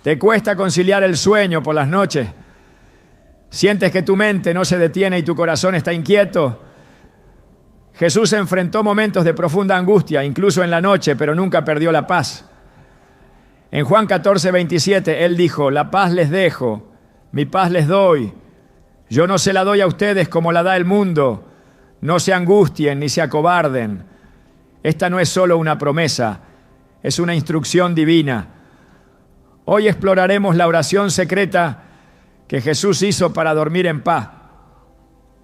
Te cuesta conciliar el sueño por las noches. Sientes que tu mente no se detiene y tu corazón está inquieto. Jesús enfrentó momentos de profunda angustia, incluso en la noche, pero nunca perdió la paz. En Juan 14, 27, Él dijo: la paz les dejo, mi paz les doy. Yo no se la doy a ustedes como la da el mundo. No se angustien ni se acobarden. Esta no es solo una promesa, es una instrucción divina. Hoy exploraremos la oración secreta que Jesús hizo para dormir en paz.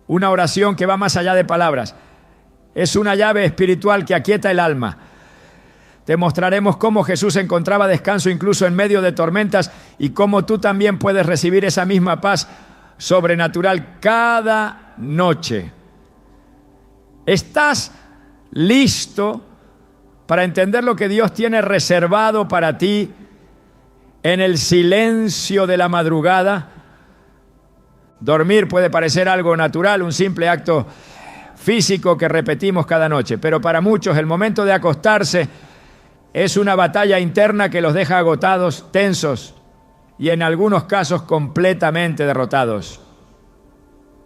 Una oración que va más allá de palabras. Es una llave espiritual que aquieta el alma. Te mostraremos cómo Jesús encontraba descanso incluso en medio de tormentas y cómo tú también puedes recibir esa misma paz sobrenatural cada noche. ¿Estás listo para entender lo que Dios tiene reservado para ti en el silencio de la madrugada? Dormir puede parecer algo natural, un simple acto físico que repetimos cada noche, pero para muchos el momento de acostarse es una batalla interna que los deja agotados, tensos y en algunos casos completamente derrotados.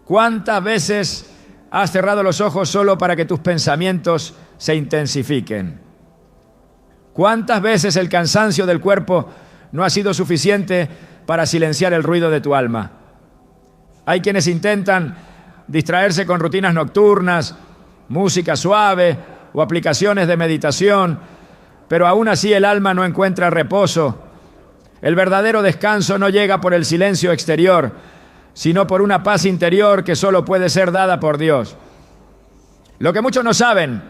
¿Cuántas veces has cerrado los ojos solo para que tus pensamientos se intensifiquen? ¿Cuántas veces el cansancio del cuerpo no ha sido suficiente para silenciar el ruido de tu alma? Hay quienes intentan distraerse con rutinas nocturnas, música suave o aplicaciones de meditación, pero aún así el alma no encuentra reposo. El verdadero descanso no llega por el silencio exterior, sino por una paz interior que solo puede ser dada por Dios. Lo que muchos no saben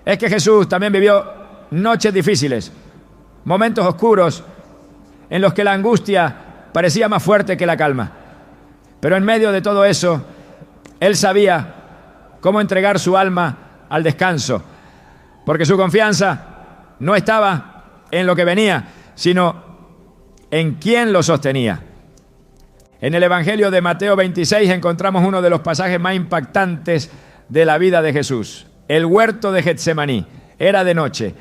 es que Jesús también vivió noches difíciles, momentos oscuros en los que la angustia parecía más fuerte que la calma. Pero en medio de todo eso, Él sabía cómo entregar su alma al descanso, porque su confianza no estaba en lo que venía, sino en quien lo sostenía. En el Evangelio de Mateo 26 encontramos uno de los pasajes más impactantes de la vida de Jesús. El huerto de Getsemaní. Era de noche.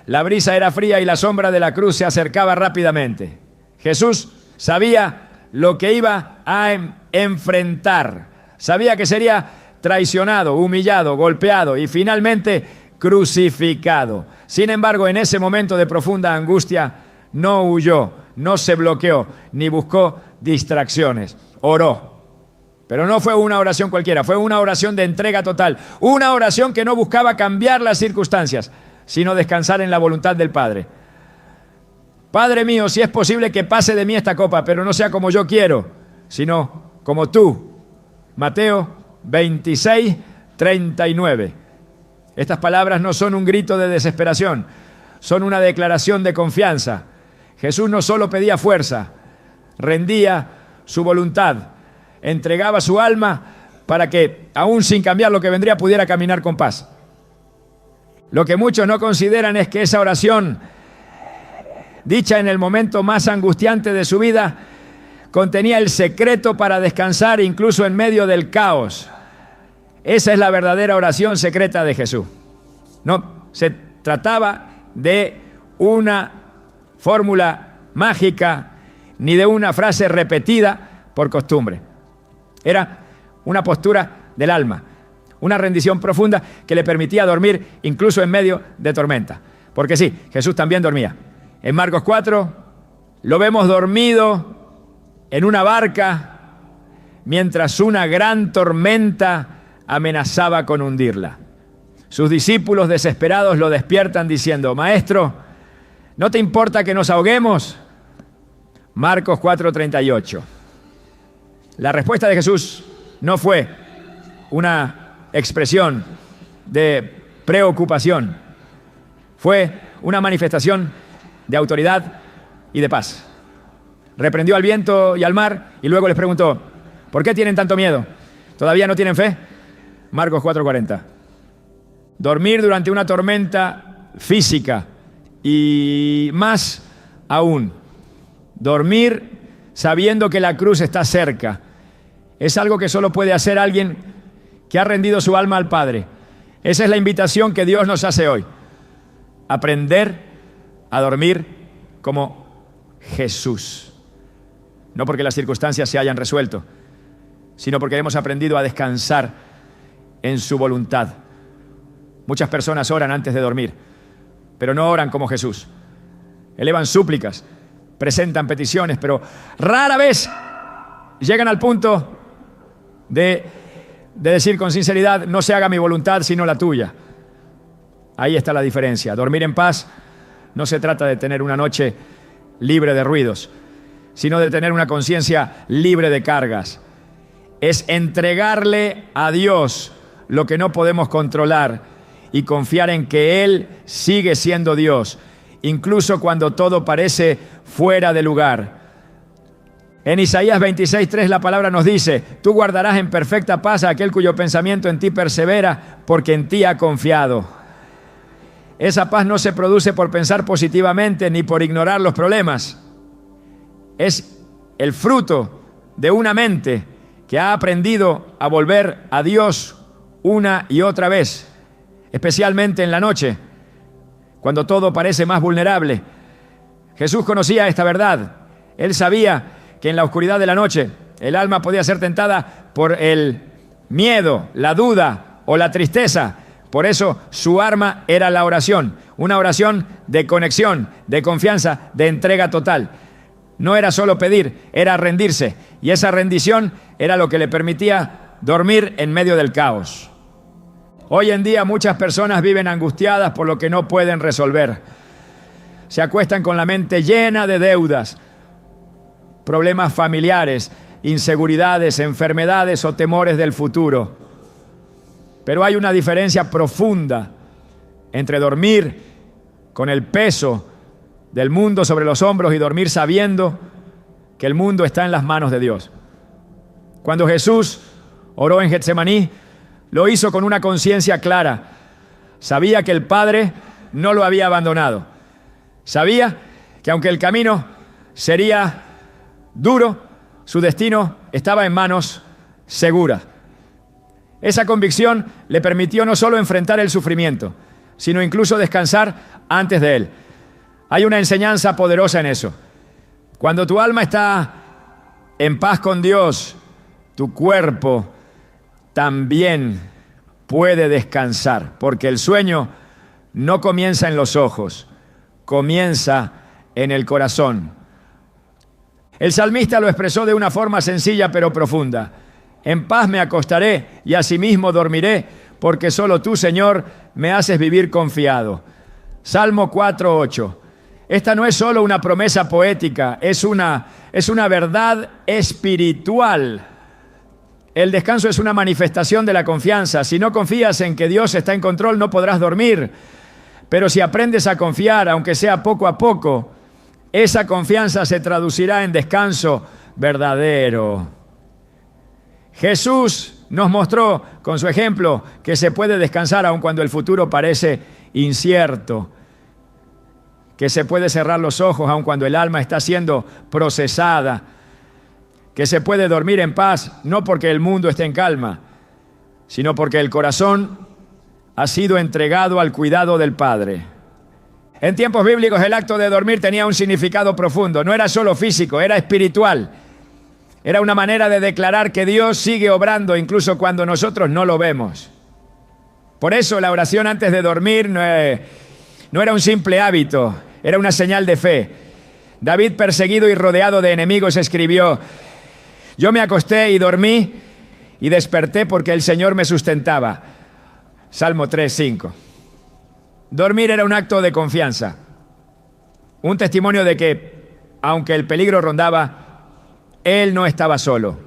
La brisa era fría y la sombra de la cruz se acercaba rápidamente. Jesús sabía lo que iba a enfrentar. Sabía que sería traicionado, humillado, golpeado y finalmente crucificado. Sin embargo, en ese momento de profunda angustia, no huyó, no se bloqueó, ni buscó distracciones. Oró. Pero no fue una oración cualquiera, fue una oración de entrega total. Una oración que no buscaba cambiar las circunstancias, sino descansar en la voluntad del Padre. Padre mío, si es posible que pase de mí esta copa, pero no sea como yo quiero, sino como tú. Mateo 26, 39. Estas palabras no son un grito de desesperación, son una declaración de confianza. Jesús no solo pedía fuerza, rendía su voluntad, entregaba su alma para que, aún sin cambiar lo que vendría, pudiera caminar con paz. Lo que muchos no consideran es que esa oración, dicha en el momento más angustiante de su vida, contenía el secreto para descansar incluso en medio del caos. Esa es la verdadera oración secreta de Jesús. No se trataba de una fórmula mágica ni de una frase repetida por costumbre. Era una postura del alma, una rendición profunda que le permitía dormir incluso en medio de tormenta. Porque sí, Jesús también dormía. En Marcos 4 lo vemos dormido en una barca mientras una gran tormenta amenazaba con hundirla. Sus discípulos desesperados lo despiertan diciendo: Maestro, ¿no te importa que nos ahoguemos? Marcos 4:38. La respuesta de Jesús no fue una expresión de preocupación, fue una manifestación de autoridad y de paz. Reprendió al viento y al mar y luego les preguntó: ¿por qué tienen tanto miedo? ¿Todavía no tienen fe? Marcos 4:40. Dormir durante una tormenta física y más aún, dormir sabiendo que la cruz está cerca, es algo que solo puede hacer alguien que ha rendido su alma al Padre. Esa es la invitación que Dios nos hace hoy. Aprender a dormir como Jesús. No porque las circunstancias se hayan resuelto, sino porque hemos aprendido a descansar en su voluntad. Muchas personas oran antes de dormir, pero no oran como Jesús. Elevan súplicas, presentan peticiones, pero rara vez llegan al punto de decir con sinceridad: no se haga mi voluntad sino la tuya. Ahí está la diferencia. Dormir en paz no se trata de tener una noche libre de ruidos, sino de tener una conciencia libre de cargas. Es entregarle a Dios lo que no podemos controlar y confiar en que Él sigue siendo Dios, incluso cuando todo parece fuera de lugar. En Isaías 26:3 la palabra nos dice: tú guardarás en perfecta paz a aquel cuyo pensamiento en ti persevera, porque en ti ha confiado. Esa paz no se produce por pensar positivamente ni por ignorar los problemas. Es el fruto de una mente que ha aprendido a volver a Dios una y otra vez, especialmente en la noche, cuando todo parece más vulnerable. Jesús conocía esta verdad. Él sabía que en la oscuridad de la noche el alma podía ser tentada por el miedo, la duda o la tristeza. Por eso su arma era la oración, una oración de conexión, de confianza, de entrega total. No era solo pedir, era rendirse, y esa rendición era lo que le permitía dormir en medio del caos. Hoy en día muchas personas viven angustiadas por lo que no pueden resolver. Se acuestan con la mente llena de deudas, problemas familiares, inseguridades, enfermedades o temores del futuro. Pero hay una diferencia profunda entre dormir con el peso del mundo sobre los hombros y dormir sabiendo que el mundo está en las manos de Dios. Cuando Jesús oró en Getsemaní, lo hizo con una conciencia clara. Sabía que el Padre no lo había abandonado. Sabía que aunque el camino sería duro, su destino estaba en manos seguras. Esa convicción le permitió no solo enfrentar el sufrimiento, sino incluso descansar antes de él. Hay una enseñanza poderosa en eso. Cuando tu alma está en paz con Dios, tu cuerpo también puede descansar, porque el sueño no comienza en los ojos, comienza en el corazón. El salmista lo expresó de una forma sencilla pero profunda. En paz me acostaré y asimismo dormiré, porque solo tú, Señor, me haces vivir confiado. Salmo 4:8. Esta no es solo una promesa poética, es una verdad espiritual. El descanso es una manifestación de la confianza. Si no confías en que Dios está en control, no podrás dormir. Pero si aprendes a confiar, aunque sea poco a poco, esa confianza se traducirá en descanso verdadero. Jesús nos mostró con su ejemplo que se puede descansar aun cuando el futuro parece incierto, que se puede cerrar los ojos aun cuando el alma está siendo procesada, que se puede dormir en paz no porque el mundo esté en calma, sino porque el corazón ha sido entregado al cuidado del Padre. En tiempos bíblicos el acto de dormir tenía un significado profundo, no era solo físico, era espiritual. Era una manera de declarar que Dios sigue obrando incluso cuando nosotros no lo vemos. Por eso la oración antes de dormir no era un simple hábito, era una señal de fe. David, perseguido y rodeado de enemigos, escribió: yo me acosté y dormí y desperté porque el Señor me sustentaba. Salmo 3:5. Dormir era un acto de confianza, un testimonio de que, aunque el peligro rondaba, Él no estaba solo.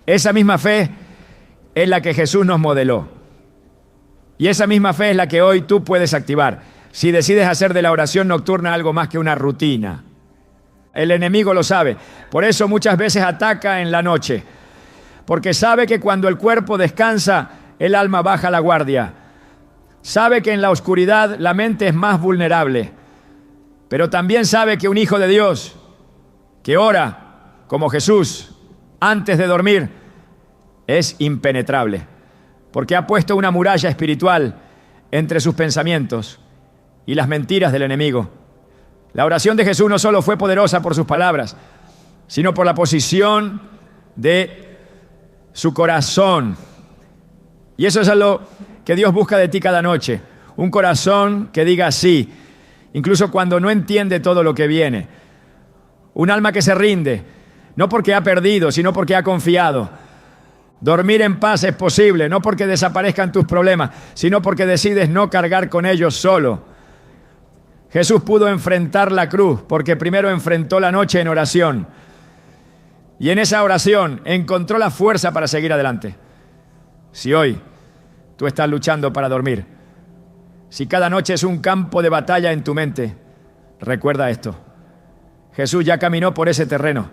Esa misma fe es la que Jesús nos modeló. Y esa misma fe es la que hoy tú puedes activar, si decides hacer de la oración nocturna algo más que una rutina. El enemigo lo sabe. Por eso muchas veces ataca en la noche. Porque sabe que cuando el cuerpo descansa, el alma baja la guardia. Sabe que en la oscuridad la mente es más vulnerable. Pero también sabe que un hijo de Dios que ora como Jesús antes de dormir es impenetrable, porque ha puesto una muralla espiritual entre sus pensamientos y las mentiras del enemigo. La oración de Jesús no solo fue poderosa por sus palabras, sino por la posición de su corazón. Y eso es lo que Dios busca de ti cada noche. Un corazón que diga sí, incluso cuando no entiende todo lo que viene. Un alma que se rinde, no porque ha perdido, sino porque ha confiado. Dormir en paz es posible, no porque desaparezcan tus problemas, sino porque decides no cargar con ellos solo. Jesús pudo enfrentar la cruz porque primero enfrentó la noche en oración. Y en esa oración encontró la fuerza para seguir adelante. Si hoy tú estás luchando para dormir, si cada noche es un campo de batalla en tu mente, recuerda esto. Jesús ya caminó por ese terreno,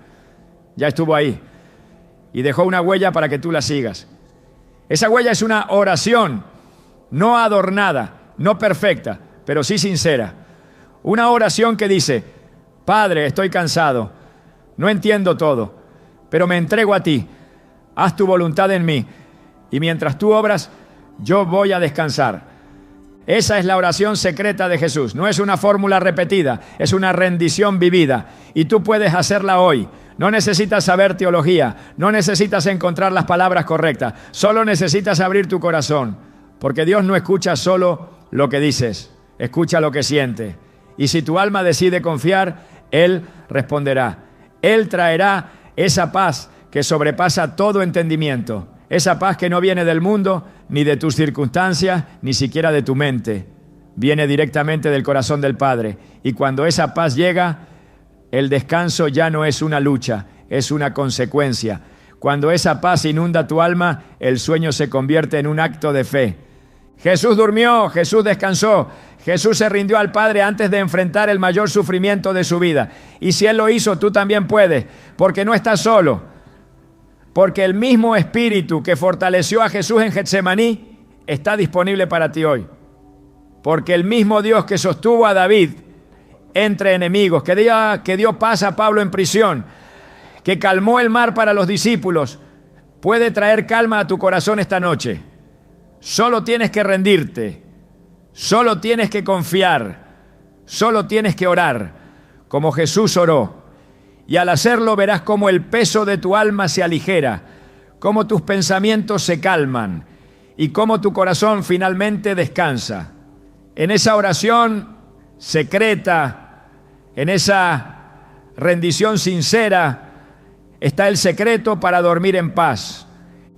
ya estuvo ahí y dejó una huella para que tú la sigas. Esa huella es una oración, no adornada, no perfecta, pero sí sincera. Una oración que dice: Padre, estoy cansado, no entiendo todo, pero me entrego a ti, haz tu voluntad en mí, y mientras tú obras, yo voy a descansar. Esa es la oración secreta de Jesús, no es una fórmula repetida, es una rendición vivida, y tú puedes hacerla hoy. No necesitas saber teología, no necesitas encontrar las palabras correctas, solo necesitas abrir tu corazón, porque Dios no escucha solo lo que dices, escucha lo que siente. Y si tu alma decide confiar, Él responderá. Él traerá esa paz que sobrepasa todo entendimiento. Esa paz que no viene del mundo, ni de tus circunstancias, ni siquiera de tu mente. Viene directamente del corazón del Padre. Y cuando esa paz llega, el descanso ya no es una lucha, es una consecuencia. Cuando esa paz inunda tu alma, el sueño se convierte en un acto de fe. Jesús durmió, Jesús descansó. Jesús se rindió al Padre antes de enfrentar el mayor sufrimiento de su vida. Y si Él lo hizo, tú también puedes, porque no estás solo. Porque el mismo Espíritu que fortaleció a Jesús en Getsemaní está disponible para ti hoy. Porque el mismo Dios que sostuvo a David entre enemigos, que dio paz a Pablo en prisión, que calmó el mar para los discípulos, puede traer calma a tu corazón esta noche. Solo tienes que rendirte. Solo tienes que confiar, solo tienes que orar, como Jesús oró. Y al hacerlo verás cómo el peso de tu alma se aligera, cómo tus pensamientos se calman y cómo tu corazón finalmente descansa. En esa oración secreta, en esa rendición sincera, está el secreto para dormir en paz.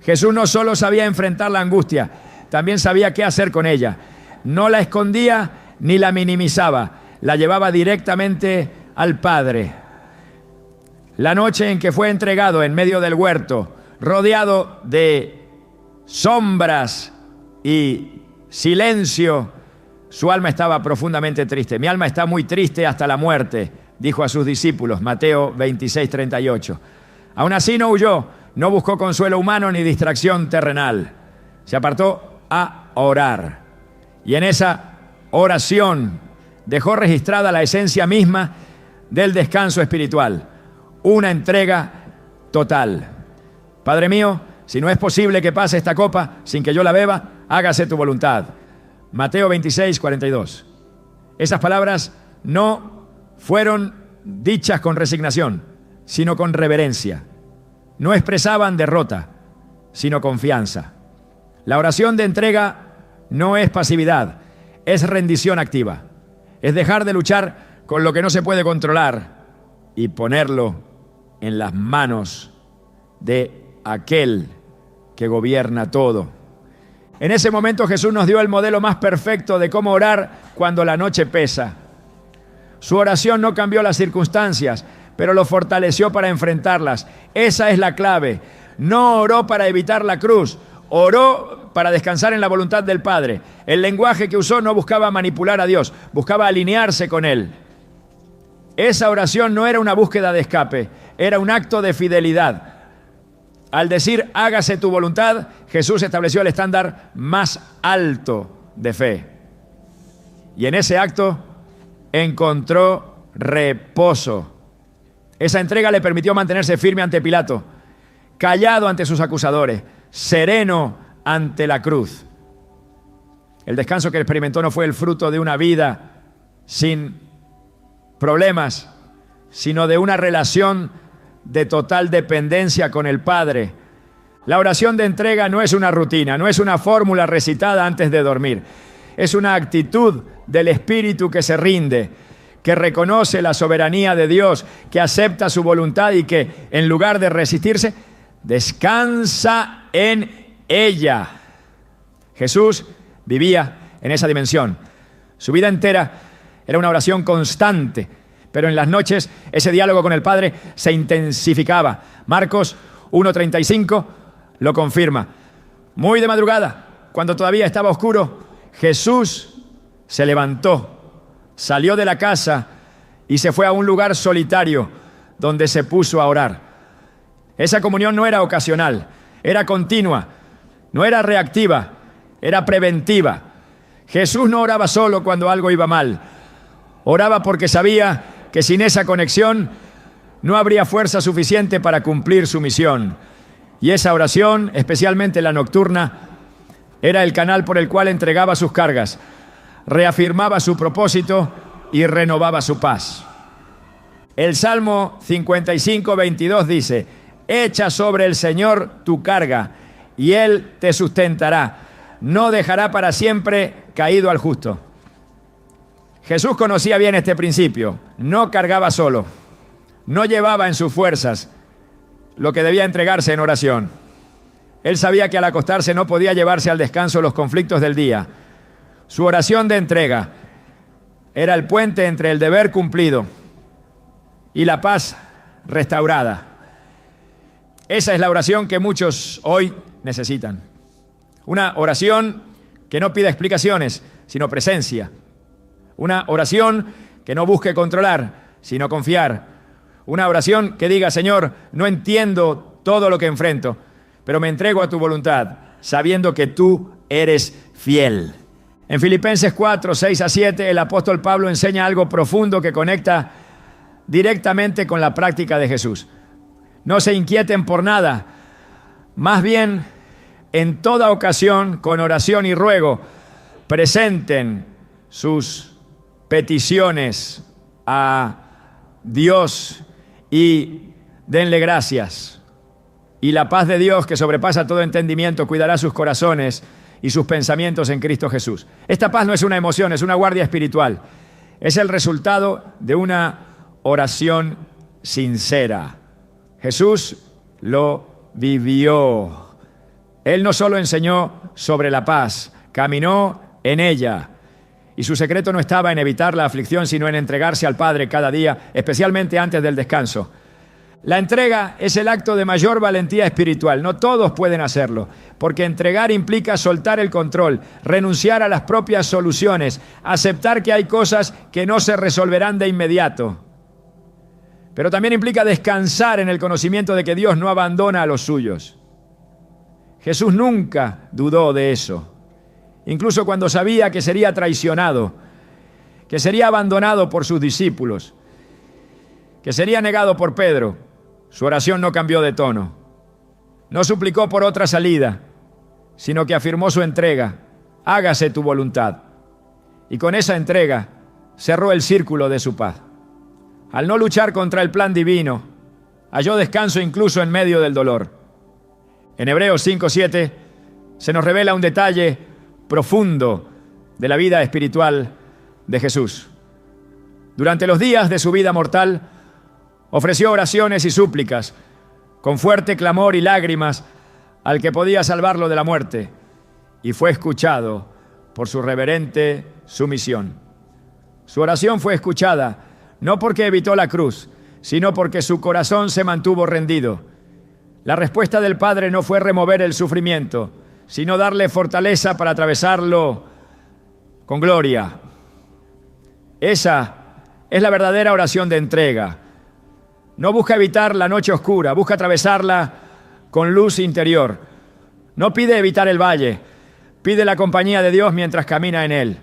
Jesús no solo sabía enfrentar la angustia, también sabía qué hacer con ella. No la escondía ni la minimizaba, la llevaba directamente al Padre. La noche en que fue entregado en medio del huerto, rodeado de sombras y silencio, su alma estaba profundamente triste. Mi alma está muy triste hasta la muerte, dijo a sus discípulos, Mateo 26:38. Aún así no huyó, no buscó consuelo humano ni distracción terrenal. Se apartó a orar. Y en esa oración dejó registrada la esencia misma del descanso espiritual, una entrega total. Padre mío, si no es posible que pase esta copa sin que yo la beba, hágase tu voluntad. Mateo 26:42. Esas palabras no fueron dichas con resignación, sino con reverencia. No expresaban derrota, sino confianza. La oración de entrega no es pasividad, es rendición activa. Es dejar de luchar con lo que no se puede controlar y ponerlo en las manos de aquel que gobierna todo. En ese momento Jesús nos dio el modelo más perfecto de cómo orar cuando la noche pesa. Su oración no cambió las circunstancias, pero lo fortaleció para enfrentarlas. Esa es la clave. No oró para evitar la cruz, oró para descansar en la voluntad del Padre. El lenguaje que usó no buscaba manipular a Dios, buscaba alinearse con Él. Esa oración no era una búsqueda de escape, era un acto de fidelidad. Al decir hágase tu voluntad, Jesús estableció el estándar más alto de fe. Y en ese acto encontró reposo. Esa entrega le permitió mantenerse firme ante Pilato, callado ante sus acusadores, sereno ante la cruz. El descanso que experimentó no fue el fruto de una vida sin problemas, sino de una relación de total dependencia con el Padre. La oración de entrega no es una rutina, no es una fórmula recitada antes de dormir. Es una actitud del espíritu que se rinde, que reconoce la soberanía de Dios, que acepta su voluntad y que, en lugar de resistirse, descansa en ella. Jesús vivía en esa dimensión. Su vida entera era una oración constante, pero en las noches ese diálogo con el Padre se intensificaba. Marcos 1:35 lo confirma. Muy de madrugada, cuando todavía estaba oscuro, Jesús se levantó, salió de la casa y se fue a un lugar solitario donde se puso a orar. Esa comunión no era ocasional, era continua, no era reactiva, era preventiva. Jesús no oraba solo cuando algo iba mal. Oraba porque sabía que sin esa conexión no habría fuerza suficiente para cumplir su misión. Y esa oración, especialmente la nocturna, era el canal por el cual entregaba sus cargas, reafirmaba su propósito y renovaba su paz. El Salmo 55:22 dice: echa sobre el Señor tu carga y Él te sustentará. No dejará para siempre caído al justo. Jesús conocía bien este principio. No cargaba solo. No llevaba en sus fuerzas lo que debía entregarse en oración. Él sabía que al acostarse no podía llevarse al descanso los conflictos del día. Su oración de entrega era el puente entre el deber cumplido y la paz restaurada. Esa es la oración que muchos hoy necesitan. Una oración que no pida explicaciones, sino presencia. Una oración que no busque controlar, sino confiar. Una oración que diga: Señor, no entiendo todo lo que enfrento, pero me entrego a tu voluntad, sabiendo que tú eres fiel. En Filipenses 4:6-7, el apóstol Pablo enseña algo profundo que conecta directamente con la práctica de Jesús. No se inquieten por nada, más bien, en toda ocasión, con oración y ruego, presenten sus peticiones a Dios y denle gracias. Y la paz de Dios, que sobrepasa todo entendimiento, cuidará sus corazones y sus pensamientos en Cristo Jesús. Esta paz no es una emoción, es una guardia espiritual. Es el resultado de una oración sincera. Jesús lo vivió. Él no solo enseñó sobre la paz, caminó en ella. Y su secreto no estaba en evitar la aflicción, sino en entregarse al Padre cada día, especialmente antes del descanso. La entrega es el acto de mayor valentía espiritual. No todos pueden hacerlo, porque entregar implica soltar el control, renunciar a las propias soluciones, aceptar que hay cosas que no se resolverán de inmediato. Pero también implica descansar en el conocimiento de que Dios no abandona a los suyos. Jesús nunca dudó de eso. Incluso cuando sabía que sería traicionado, que sería abandonado por sus discípulos, que sería negado por Pedro, su oración no cambió de tono. No suplicó por otra salida, sino que afirmó su entrega: hágase tu voluntad. Y con esa entrega cerró el círculo de su paz. Al no luchar contra el plan divino, halló descanso incluso en medio del dolor. En Hebreos 5:7 se nos revela un detalle profundo de la vida espiritual de Jesús. Durante los días de su vida mortal, ofreció oraciones y súplicas, con fuerte clamor y lágrimas, al que podía salvarlo de la muerte, y fue escuchado por su reverente sumisión. Su oración fue escuchada, no porque evitó la cruz, sino porque su corazón se mantuvo rendido. La respuesta del Padre no fue remover el sufrimiento, sino darle fortaleza para atravesarlo con gloria. Esa es la verdadera oración de entrega. No busca evitar la noche oscura, busca atravesarla con luz interior. No pide evitar el valle, pide la compañía de Dios mientras camina en él.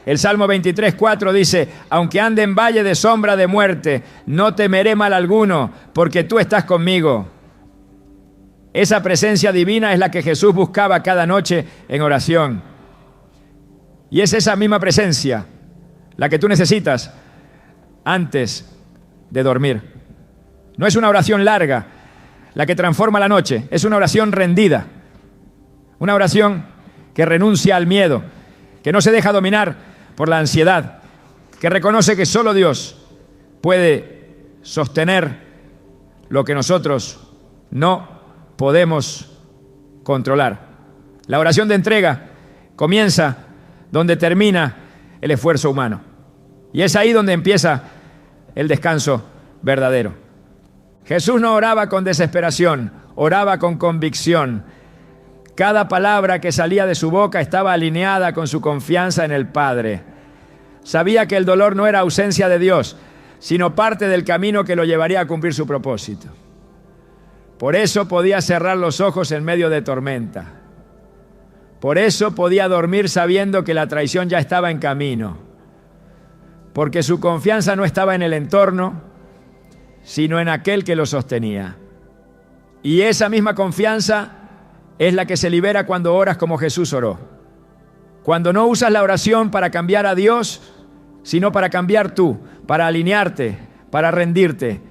El Salmo 23:4 dice: aunque ande en valle de sombra de muerte, no temeré mal alguno, porque tú estás conmigo. Esa presencia divina es la que Jesús buscaba cada noche en oración. Y es esa misma presencia la que tú necesitas antes de dormir. No es una oración larga la que transforma la noche, es una oración rendida, una oración que renuncia al miedo, que no se deja dominar por la ansiedad, que reconoce que solo Dios puede sostener lo que nosotros no podemos controlar. La oración de entrega comienza donde termina el esfuerzo humano. Y es ahí donde empieza el descanso verdadero. Jesús no oraba con desesperación, oraba con convicción. Cada palabra que salía de su boca estaba alineada con su confianza en el Padre. Sabía que el dolor no era ausencia de Dios, sino parte del camino que lo llevaría a cumplir su propósito. Por eso podía cerrar los ojos en medio de tormenta. Por eso podía dormir sabiendo que la traición ya estaba en camino. Porque su confianza no estaba en el entorno, sino en aquel que lo sostenía. Y esa misma confianza es la que se libera cuando oras como Jesús oró. Cuando no usas la oración para cambiar a Dios, sino para cambiar tú, para alinearte, para rendirte.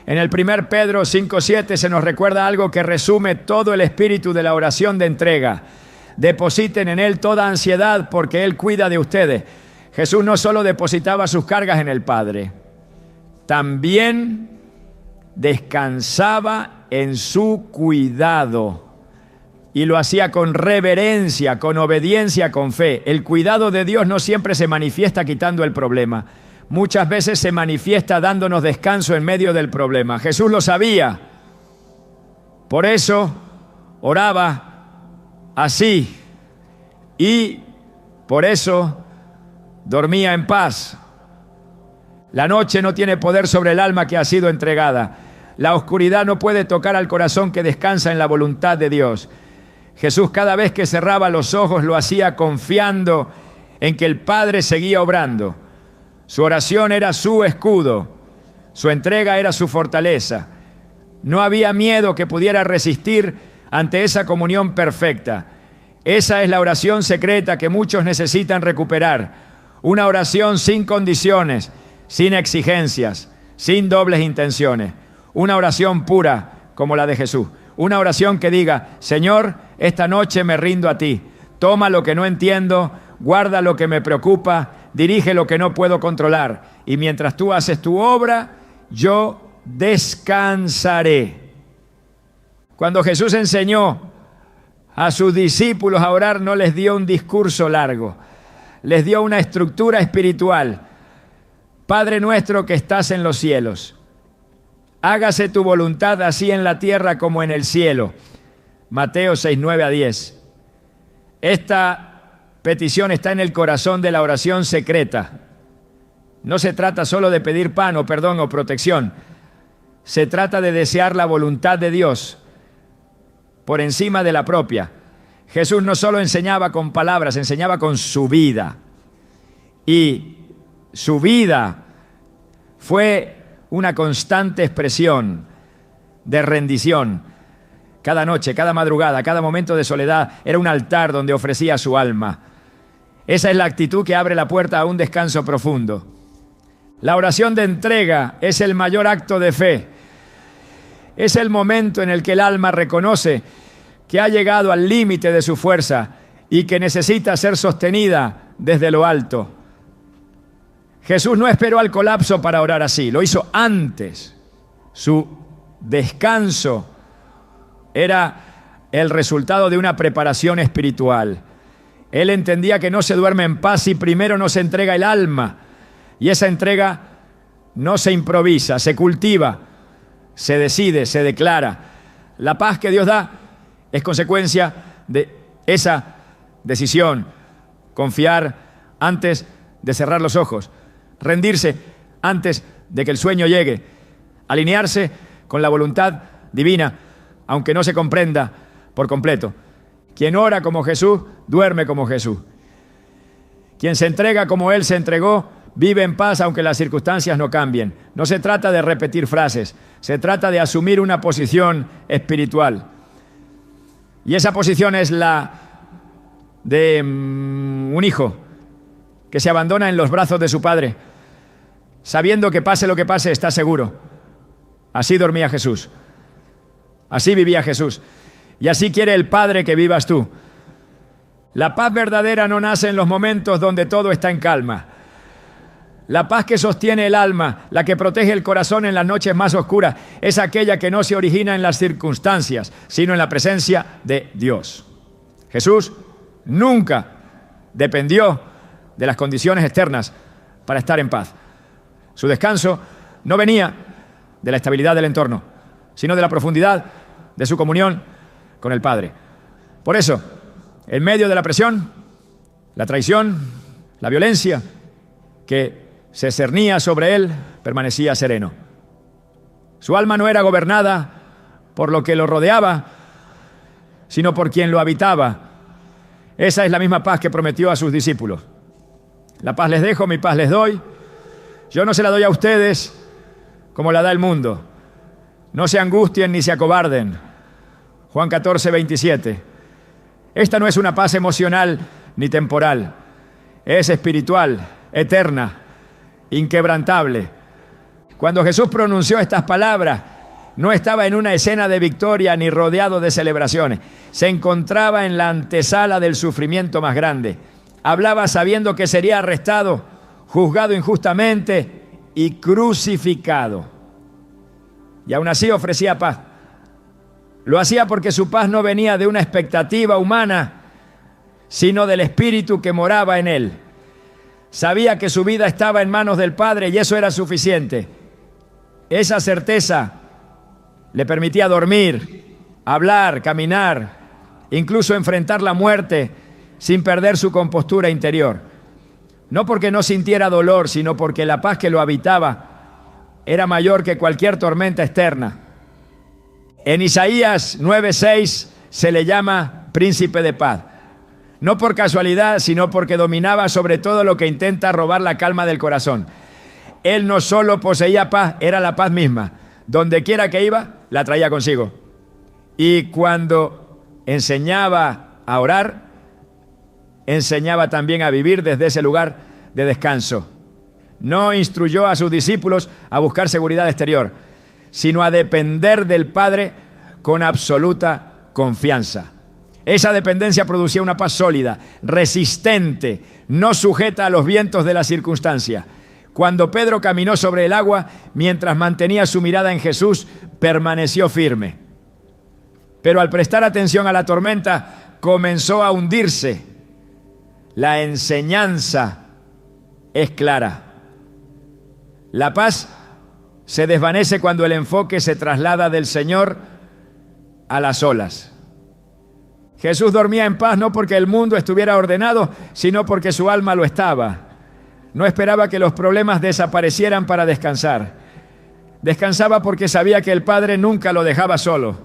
En el 1 Pedro 5:7 se nos recuerda algo que resume todo el espíritu de la oración de entrega. Depositen en Él toda ansiedad porque Él cuida de ustedes. Jesús no solo depositaba sus cargas en el Padre, también descansaba en su cuidado. Y lo hacía con reverencia, con obediencia, con fe. El cuidado de Dios no siempre se manifiesta quitando el problema. Muchas veces se manifiesta dándonos descanso en medio del problema. Jesús lo sabía. Por eso oraba así. Y por eso dormía en paz. La noche no tiene poder sobre el alma que ha sido entregada. La oscuridad no puede tocar al corazón que descansa en la voluntad de Dios. Jesús cada vez que cerraba los ojos lo hacía confiando en que el Padre seguía obrando. Su oración era su escudo, su entrega era su fortaleza. No había miedo que pudiera resistir ante esa comunión perfecta. Esa es la oración secreta que muchos necesitan recuperar. Una oración sin condiciones, sin exigencias, sin dobles intenciones. Una oración pura como la de Jesús. Una oración que diga: Señor, esta noche me rindo a ti. Toma lo que no entiendo, guarda lo que me preocupa, dirige lo que no puedo controlar. Y mientras tú haces tu obra, yo descansaré. Cuando Jesús enseñó a sus discípulos a orar, no les dio un discurso largo. Les dio una estructura espiritual. Padre nuestro que estás en los cielos, hágase tu voluntad así en la tierra como en el cielo. Mateo 6:9-10. Esta petición está en el corazón de la oración secreta. No se trata solo de pedir pan o perdón o protección. Se trata de desear la voluntad de Dios por encima de la propia. Jesús no solo enseñaba con palabras, enseñaba con su vida. Y su vida fue una constante expresión de rendición. Cada noche, cada madrugada, cada momento de soledad era un altar donde ofrecía su alma. Esa es la actitud que abre la puerta a un descanso profundo. La oración de entrega es el mayor acto de fe. Es el momento en el que el alma reconoce que ha llegado al límite de su fuerza y que necesita ser sostenida desde lo alto. Jesús no esperó al colapso para orar así, lo hizo antes. Su descanso era el resultado de una preparación espiritual. Él entendía que no se duerme en paz si primero no se entrega el alma. Y esa entrega no se improvisa, se cultiva, se decide, se declara. La paz que Dios da es consecuencia de esa decisión. Confiar antes de cerrar los ojos. Rendirse antes de que el sueño llegue. Alinearse con la voluntad divina, aunque no se comprenda por completo. Quien ora como Jesús, duerme como Jesús. Quien se entrega como Él se entregó, vive en paz aunque las circunstancias no cambien. No se trata de repetir frases, se trata de asumir una posición espiritual. Y esa posición es la de un hijo que se abandona en los brazos de su padre, sabiendo que pase lo que pase, está seguro. Así dormía Jesús. Así vivía Jesús. Y así quiere el Padre que vivas tú. La paz verdadera no nace en los momentos donde todo está en calma. La paz que sostiene el alma, la que protege el corazón en las noches más oscuras, es aquella que no se origina en las circunstancias, sino en la presencia de Dios. Jesús nunca dependió de las condiciones externas para estar en paz. Su descanso no venía de la estabilidad del entorno, sino de la profundidad de su comunión con el Padre. Por eso, en medio de la presión, la traición, la violencia que se cernía sobre él, permanecía sereno. Su alma no era gobernada por lo que lo rodeaba, sino por quien lo habitaba. Esa es la misma paz que prometió a sus discípulos. La paz les dejo, mi paz les doy. Yo no se la doy a ustedes como la da el mundo. No se angustien ni se acobarden. Juan 14, 27. Esta no es una paz emocional ni temporal. Es espiritual, eterna, inquebrantable. Cuando Jesús pronunció estas palabras, no estaba en una escena de victoria ni rodeado de celebraciones. Se encontraba en la antesala del sufrimiento más grande. Hablaba sabiendo que sería arrestado, juzgado injustamente y crucificado. Y aún así ofrecía paz. Lo hacía porque su paz no venía de una expectativa humana, sino del Espíritu que moraba en él. Sabía que su vida estaba en manos del Padre y eso era suficiente. Esa certeza le permitía dormir, hablar, caminar, incluso enfrentar la muerte sin perder su compostura interior. No porque no sintiera dolor, sino porque la paz que lo habitaba era mayor que cualquier tormenta externa. En Isaías 9:6 se le llama príncipe de paz. No por casualidad, sino porque dominaba sobre todo lo que intenta robar la calma del corazón. Él no solo poseía paz, era la paz misma. Donde quiera que iba, la traía consigo. Y cuando enseñaba a orar, enseñaba también a vivir desde ese lugar de descanso. No instruyó a sus discípulos a buscar seguridad exterior, sino a depender del Padre con absoluta confianza. Esa dependencia producía una paz sólida, resistente, no sujeta a los vientos de la circunstancia. Cuando Pedro caminó sobre el agua, mientras mantenía su mirada en Jesús, permaneció firme. Pero al prestar atención a la tormenta, comenzó a hundirse. La enseñanza es clara. La paz se desvanece cuando el enfoque se traslada del Señor a las olas. Jesús dormía en paz no porque el mundo estuviera ordenado, sino porque su alma lo estaba. No esperaba que los problemas desaparecieran para descansar. Descansaba porque sabía que el Padre nunca lo dejaba solo.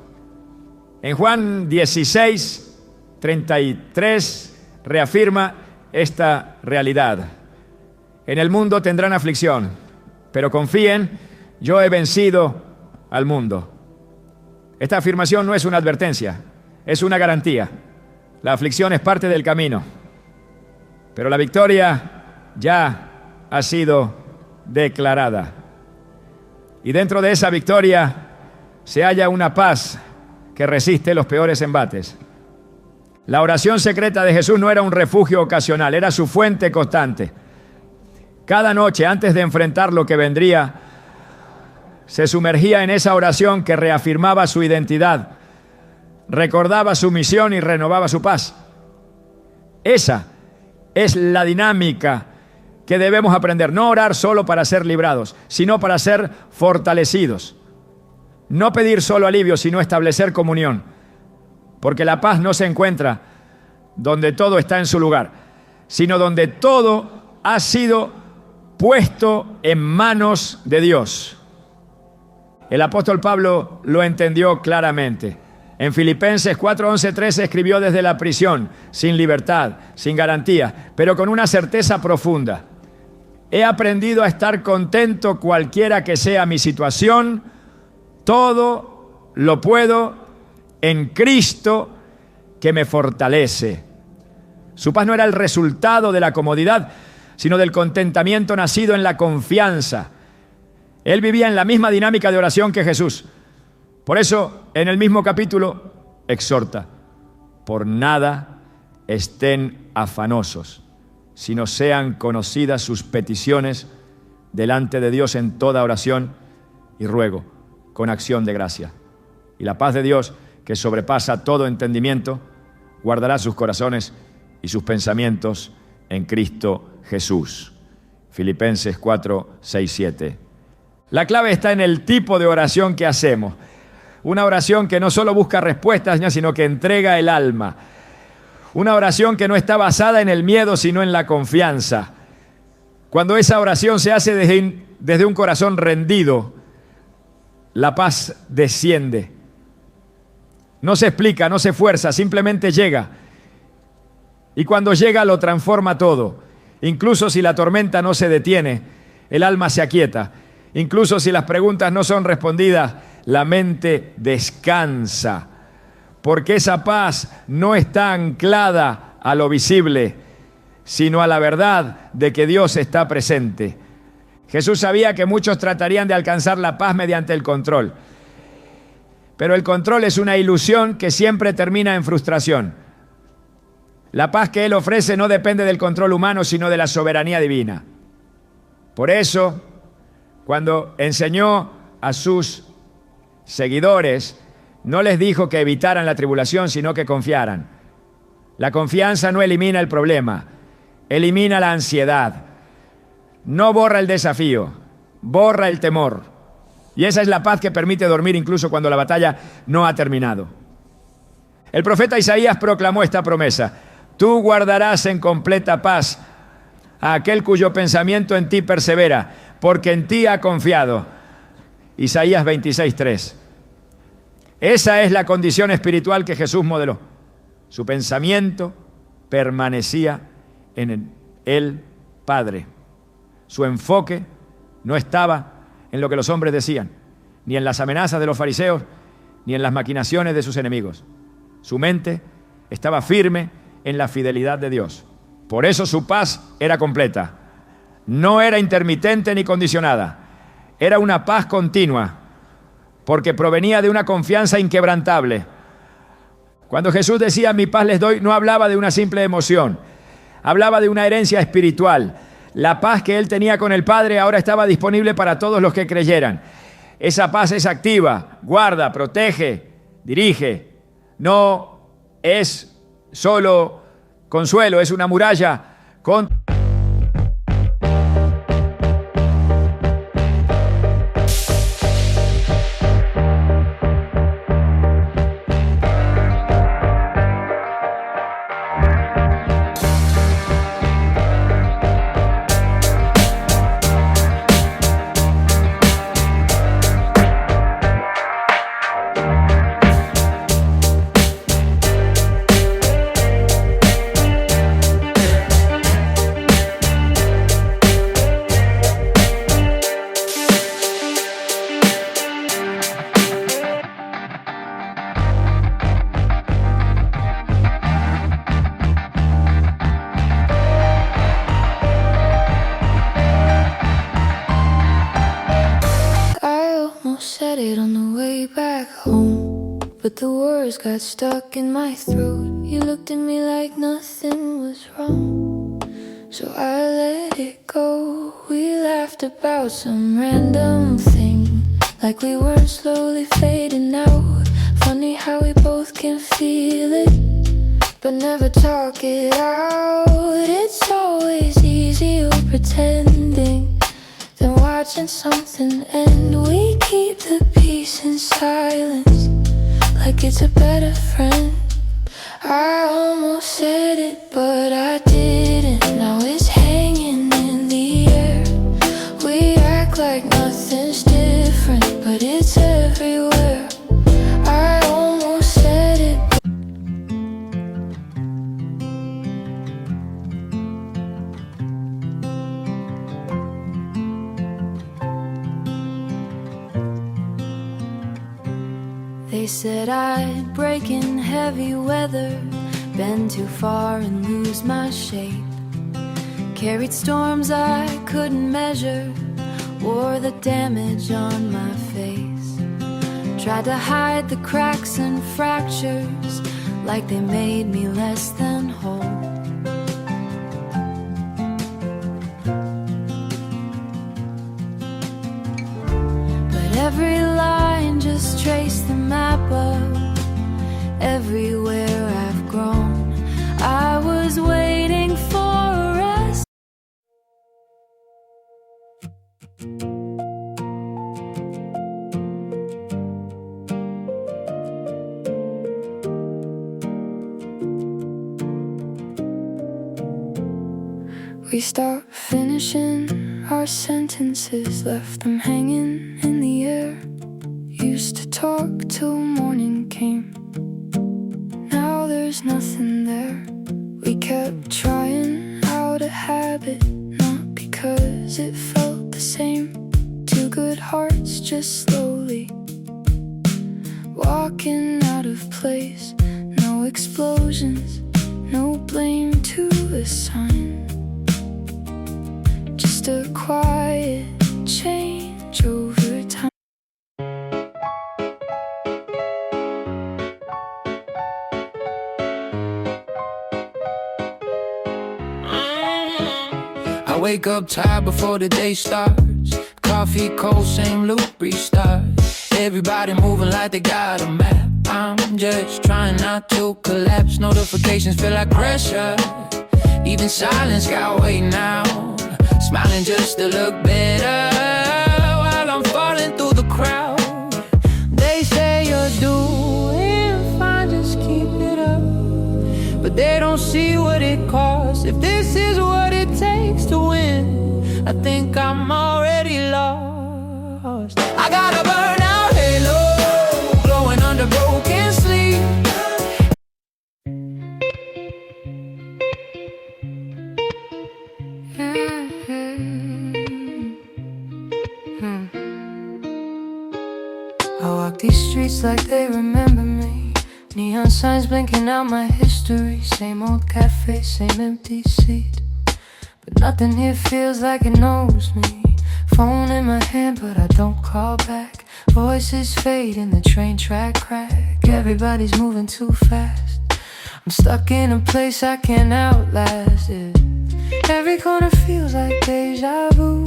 En Juan 16, 33 reafirma esta realidad. En el mundo tendrán aflicción, pero confíen, yo he vencido al mundo. Esta afirmación no es una advertencia, es una garantía. La aflicción es parte del camino, pero la victoria ya ha sido declarada. Y dentro de esa victoria se halla una paz que resiste los peores embates. La oración secreta de Jesús no era un refugio ocasional, era su fuente constante. Cada noche, antes de enfrentar lo que vendría, se sumergía en esa oración que reafirmaba su identidad, recordaba su misión y renovaba su paz. Esa es la dinámica que debemos aprender. No orar solo para ser librados, sino para ser fortalecidos. No pedir solo alivio, sino establecer comunión. Porque la paz no se encuentra donde todo está en su lugar, sino donde todo ha sido puesto en manos de Dios. El apóstol Pablo lo entendió claramente. En Filipenses 4, 11, 13 escribió desde la prisión, sin libertad, sin garantía, pero con una certeza profunda. He aprendido a estar contento cualquiera que sea mi situación. Todo lo puedo en Cristo que me fortalece. Su paz no era el resultado de la comodidad, sino del contentamiento nacido en la confianza. Él vivía en la misma dinámica de oración que Jesús. Por eso, en el mismo capítulo, exhorta: por nada estén afanosos, sino sean conocidas sus peticiones delante de Dios en toda oración y ruego, con acción de gracia. Y la paz de Dios, que sobrepasa todo entendimiento, guardará sus corazones y sus pensamientos en Cristo Jesús. Filipenses 4, 6, 7. La clave está en el tipo de oración que hacemos. Una oración que no solo busca respuestas, sino que entrega el alma. Una oración que no está basada en el miedo, sino en la confianza. Cuando esa oración se hace desde un corazón rendido, la paz desciende. No se explica, no se fuerza, simplemente llega. Y cuando llega lo transforma todo. Incluso si la tormenta no se detiene, el alma se aquieta. Incluso si las preguntas no son respondidas, la mente descansa. Porque esa paz no está anclada a lo visible, sino a la verdad de que Dios está presente. Jesús sabía que muchos tratarían de alcanzar la paz mediante el control. Pero el control es una ilusión que siempre termina en frustración. La paz que Él ofrece no depende del control humano, sino de la soberanía divina. Por eso, cuando enseñó a sus seguidores, no les dijo que evitaran la tribulación, sino que confiaran. La confianza no elimina el problema, elimina la ansiedad. No borra el desafío, borra el temor. Y esa es la paz que permite dormir incluso cuando la batalla no ha terminado. El profeta Isaías proclamó esta promesa: tú guardarás en completa paz a aquel cuyo pensamiento en ti persevera, porque en ti ha confiado. Isaías 26:3. Esa es la condición espiritual que Jesús modeló. Su pensamiento permanecía en el Padre. Su enfoque no estaba en lo que los hombres decían, ni en las amenazas de los fariseos, ni en las maquinaciones de sus enemigos. Su mente estaba firme en la fidelidad de Dios. Por eso su paz era completa. No era intermitente ni condicionada. Era una paz continua, porque provenía de una confianza inquebrantable. Cuando Jesús decía mi paz les doy, no hablaba de una simple emoción. Hablaba de una herencia espiritual. La paz que él tenía con el Padre ahora estaba disponible para todos los que creyeran. Esa paz es activa, guarda, protege, dirige. No es solo consuelo, es una muralla contra. Got stuck in my throat. You looked at me like nothing was wrong, so I let it go. We laughed about some random thing, like we weren't slowly fading out. Funny how we both can feel it, but never talk it out. It's always easier pretending than watching something end. We keep the peace in silence, like it's a better friend. I almost said it, but I didn't. Now it's hanging in the air. We act like nothing's different, but it's everywhere. I almost said it. They said I'd break in heavy weather, bend too far and lose my shape. Carried storms I couldn't measure, wore the damage on my face. Tried to hide the cracks and fractures like they made me less than whole. But every line just traced the map of everywhere I've grown. I was waiting for us. We stopped finishing our sentences, left them hanging in the air. Used to talk till morning came, now there's nothing there. We kept trying out a habit, not because it felt the same. Two good hearts just slowly walking out of place. No explosions, no blame to assign, just a quiet change over time. I wake up tired before the day starts. Coffee cold, same loop, restart. Everybody moving like they got a map. I'm just trying not to collapse. Notifications feel like pressure. Even silence got weight now. Smiling just to look better while I'm falling through the crowd. They say you're doing fine, just keep it up. But they don't see what it costs. If this is what it takes to win, I think I'm already lost. I got a burnout halo glowing under broken sleep. I walk these streets like they remember me. Neon signs blinking out my history. Same old cafe, same empty seat, but nothing here feels like it knows me. Phone in my hand but I don't call back. Voices fade in the train track crack. Everybody's moving too fast. I'm stuck in a place I can't outlast it. Every corner feels like deja vu,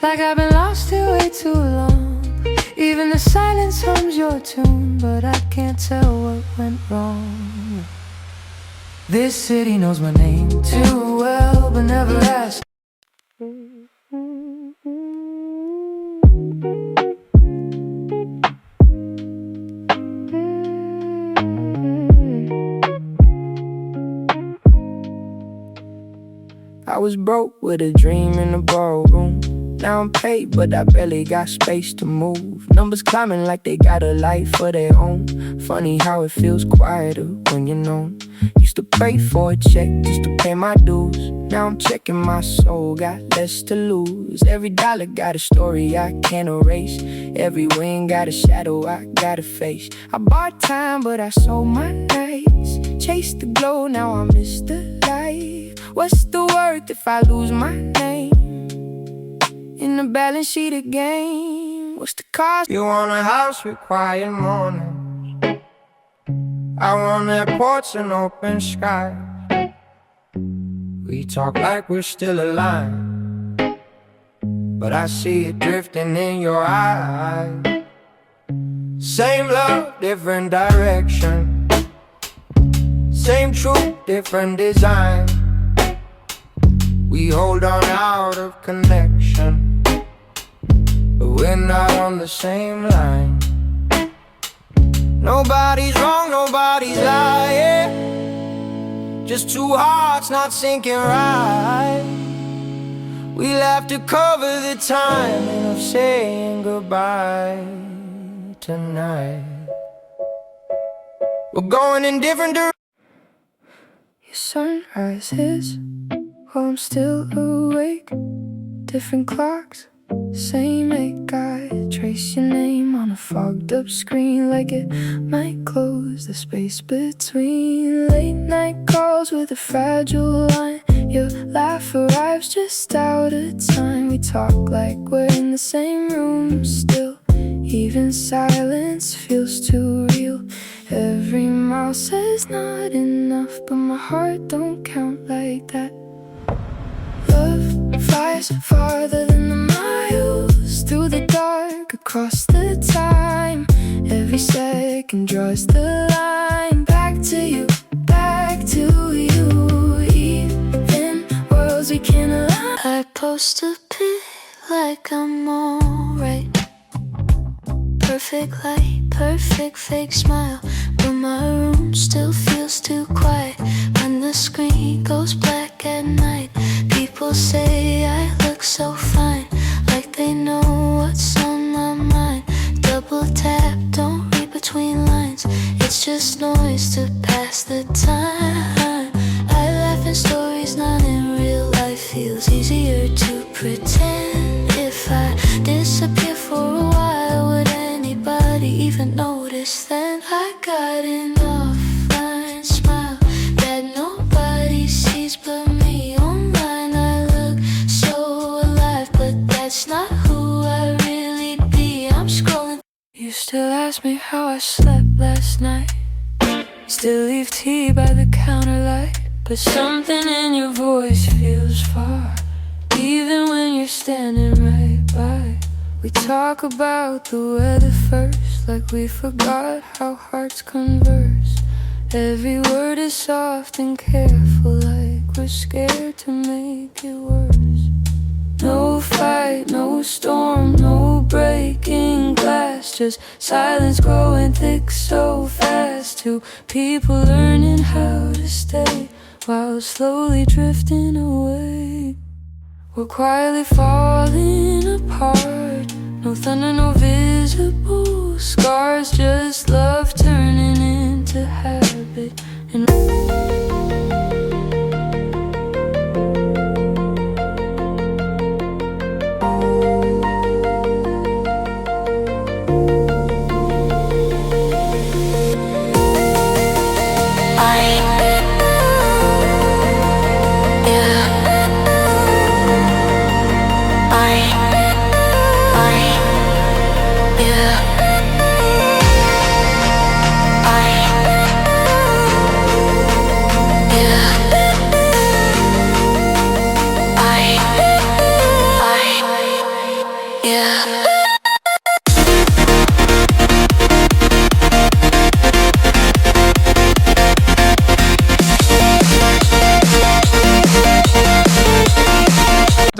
like I've been lost here way too long. Even the silence hums your tune, but I can't tell what went wrong. This city knows my name too well, but never asks. I was broke with a dream in the ballroom. Now I'm paid, but I barely got space to move. Numbers climbing like they got a life of their own. Funny how it feels quieter when you're known. Used to pray for a check just to pay my dues. Now I'm checking my soul, got less to lose. Every dollar got a story I can't erase. Every win got a shadow I gotta face. I bought time, but I sold my nights. Chased the glow, now I miss the light. What's the worth if I lose my name in the balance sheet again? What's the cost? You want a house with quiet mornings. I want airports and open sky. We talk like we're still alive, but I see it drifting in your eyes. Same love, different direction. Same truth, different design. We hold on out of connection, but we're not on the same line. Nobody's wrong, nobody's lying. Just two hearts not syncing right. We'll have to cover the timing of saying goodbye tonight. We're going in different directions. Your sunrise is while I'm still awake. Different clocks, same eight guide. Trace your name on a fogged up screen, like it might close the space between. Late night calls with a fragile line. Your laugh arrives just out of time. We talk like we're in the same room still. Even silence feels too real. Every mouth says not enough, but my heart don't count like that. Love flies farther than the miles, through the dark, across the time. Every second draws the line. Back to you, back to you. Even worlds we can align. I post a pic like I'm alright. Perfect light, perfect fake smile, but my room still feels too quiet. When the screen goes black at night, people say I look so fine, like they know what's on my mind. Double tap, don't read between lines. It's just noise to pass the time. I laugh in stories, not in real life. Feels easier to pretend. If I disappear for a while, would anybody even notice then? I got an offline smile that nobody sees but me. Online I look so alive, but that's not who I really be. I'm scrolling. You still ask me how I slept last night. Still leave tea by the counter light, but something in your voice feels far, even when you're standing right by. We talk about the weather first, like we forgot how hearts converse. Every word is soft and careful, like we're scared to make it worse. No fight, no storm, no breaking glass, just silence growing thick so fast. Two people learning how to stay while slowly drifting away. We're quietly falling apart. No thunder, no visible scars, just love turning into habit. And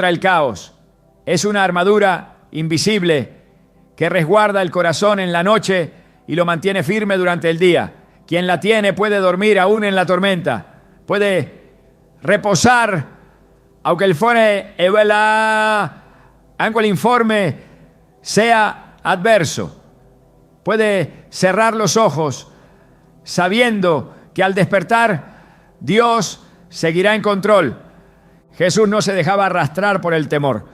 contra el caos. Es una armadura invisible que resguarda el corazón en la noche y lo mantiene firme durante el día. Quien la tiene puede dormir aún en la tormenta, puede reposar aunque el informe sea adverso, puede cerrar los ojos sabiendo que al despertar Dios seguirá en control. Jesús no se dejaba arrastrar por el temor.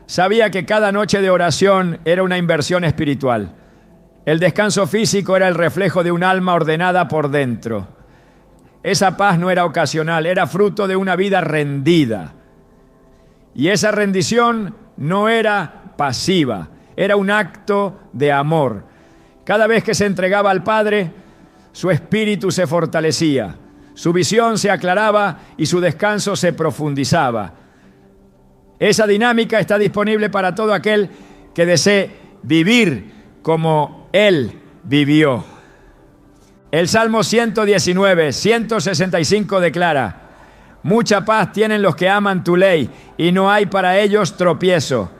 Sabía que cada noche de oración era una inversión espiritual. El descanso físico era el reflejo de un alma ordenada por dentro. Esa paz no era ocasional, era fruto de una vida rendida. Y esa rendición no era pasiva, era un acto de amor. Cada vez que se entregaba al Padre, su espíritu se fortalecía, su visión se aclaraba y su descanso se profundizaba. Esa dinámica está disponible para todo aquel que desee vivir como Él vivió. El Salmo 119, 165 declara: mucha paz tienen los que aman tu ley y no hay para ellos tropiezo.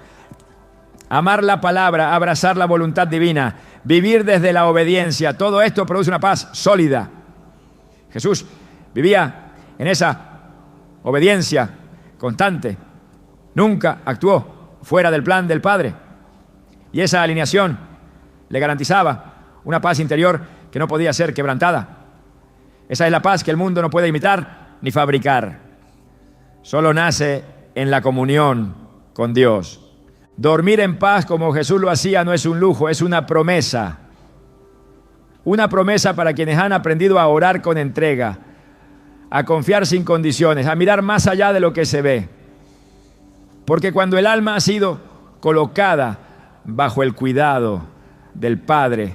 Amar la palabra, abrazar la voluntad divina, vivir desde la obediencia, todo esto produce una paz sólida. Jesús vivía en esa obediencia constante. Nunca actuó fuera del plan del Padre. Y esa alineación le garantizaba una paz interior que no podía ser quebrantada. Esa es la paz que el mundo no puede imitar ni fabricar. Solo nace en la comunión con Dios. Dormir en paz como Jesús lo hacía no es un lujo, es una promesa. Una promesa para quienes han aprendido a orar con entrega, a confiar sin condiciones, a mirar más allá de lo que se ve. Porque cuando el alma ha sido colocada bajo el cuidado del Padre,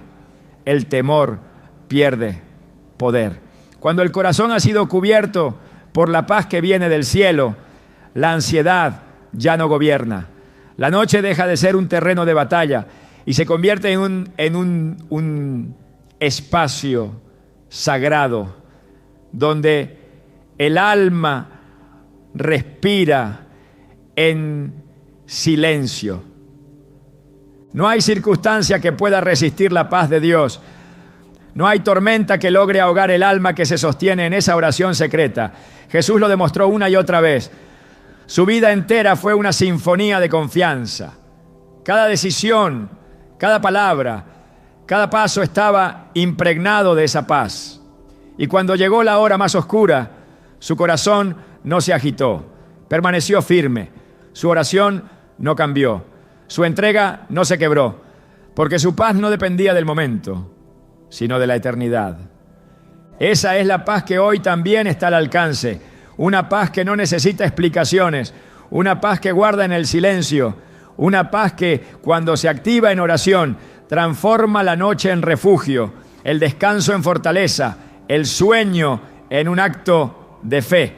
el temor pierde poder. Cuando el corazón ha sido cubierto por la paz que viene del cielo, la ansiedad ya no gobierna. La noche deja de ser un terreno de batalla y se convierte en un espacio sagrado donde el alma respira en silencio. No hay circunstancia que pueda resistir la paz de Dios. No hay tormenta que logre ahogar el alma que se sostiene en esa oración secreta. Jesús lo demostró una y otra vez. Su vida entera fue una sinfonía de confianza. Cada decisión, cada palabra, cada paso estaba impregnado de esa paz. Y cuando llegó la hora más oscura, su corazón no se agitó, permaneció firme. Su oración no cambió, su entrega no se quebró, porque su paz no dependía del momento, sino de la eternidad. Esa es la paz que hoy también está al alcance, una paz que no necesita explicaciones, una paz que guarda en el silencio, una paz que cuando se activa en oración transforma la noche en refugio, el descanso en fortaleza, el sueño en un acto de fe.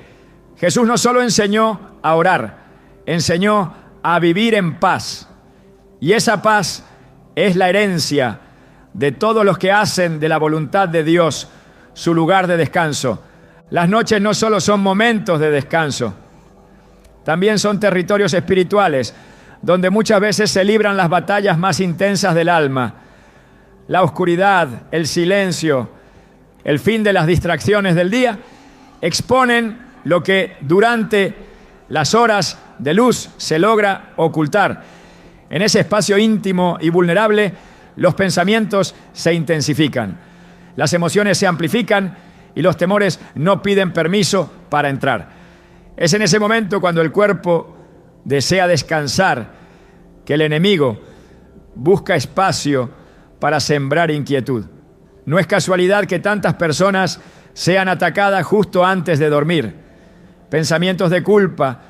Jesús no solo enseñó a orar, enseñó a vivir en paz. Y esa paz es la herencia de todos los que hacen de la voluntad de Dios su lugar de descanso. Las noches no solo son momentos de descanso, también son territorios espirituales, donde muchas veces se libran las batallas más intensas del alma. La oscuridad, el silencio, el fin de las distracciones del día exponen lo que durante las horas de luz se logra ocultar. En ese espacio íntimo y vulnerable, los pensamientos se intensifican, las emociones se amplifican y los temores no piden permiso para entrar. Es en ese momento cuando el cuerpo desea descansar que el enemigo busca espacio para sembrar inquietud. No es casualidad que tantas personas sean atacadas justo antes de dormir. Pensamientos de culpa,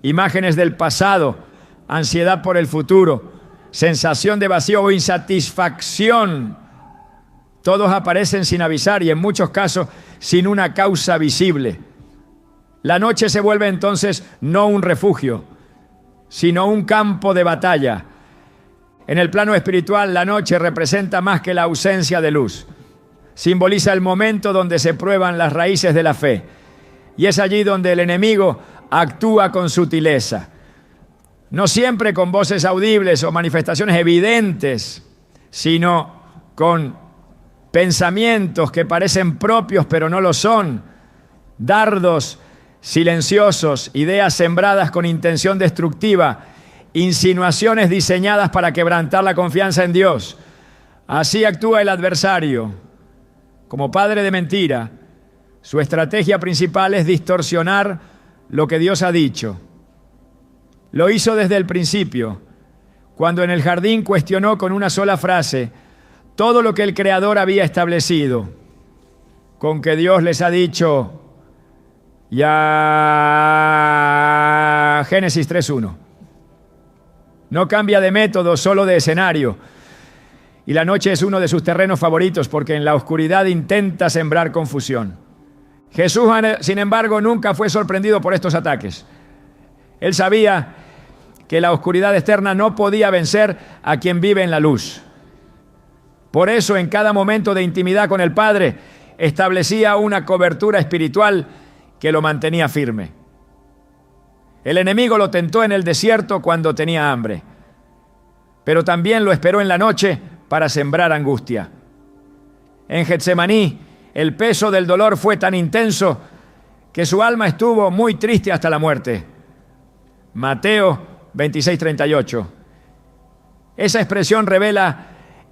imágenes del pasado, ansiedad por el futuro, sensación de vacío o insatisfacción. Todos aparecen sin avisar y en muchos casos sin una causa visible. La noche se vuelve entonces no un refugio, sino un campo de batalla. En el plano espiritual, la noche representa más que la ausencia de luz. Simboliza el momento donde se prueban las raíces de la fe. Y es allí donde el enemigo actúa con sutileza. No siempre con voces audibles o manifestaciones evidentes, sino con pensamientos que parecen propios pero no lo son. Dardos silenciosos, ideas sembradas con intención destructiva, insinuaciones diseñadas para quebrantar la confianza en Dios. Así actúa el adversario. Como padre de mentira, su estrategia principal es distorsionar lo que Dios ha dicho. Lo hizo desde el principio, cuando en el jardín cuestionó con una sola frase todo lo que el Creador había establecido, con que Dios les ha dicho ya. Génesis 3:1. No cambia de método, solo de escenario. Y la noche es uno de sus terrenos favoritos porque en la oscuridad intenta sembrar confusión. Jesús, sin embargo, nunca fue sorprendido por estos ataques. Él sabía que la oscuridad externa no podía vencer a quien vive en la luz. Por eso, en cada momento de intimidad con el Padre, establecía una cobertura espiritual que lo mantenía firme. El enemigo lo tentó en el desierto cuando tenía hambre, pero también lo esperó en la noche para sembrar angustia. En Getsemaní, el peso del dolor fue tan intenso que su alma estuvo muy triste hasta la muerte. Mateo 26:38. Esa expresión revela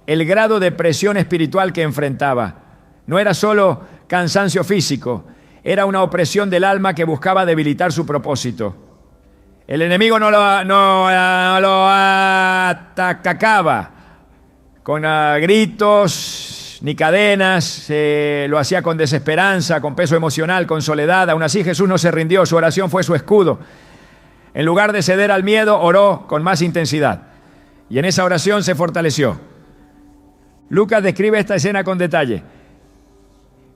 el grado de presión espiritual que enfrentaba. No era solo cansancio físico, era una opresión del alma que buscaba debilitar su propósito. El enemigo no lo atacaba con gritos ni cadenas, lo hacía con desesperanza, con peso emocional, con soledad. Aún así Jesús no se rindió, su oración fue su escudo. En lugar de ceder al miedo, oró con más intensidad. Y en esa oración se fortaleció. Lucas describe esta escena con detalle.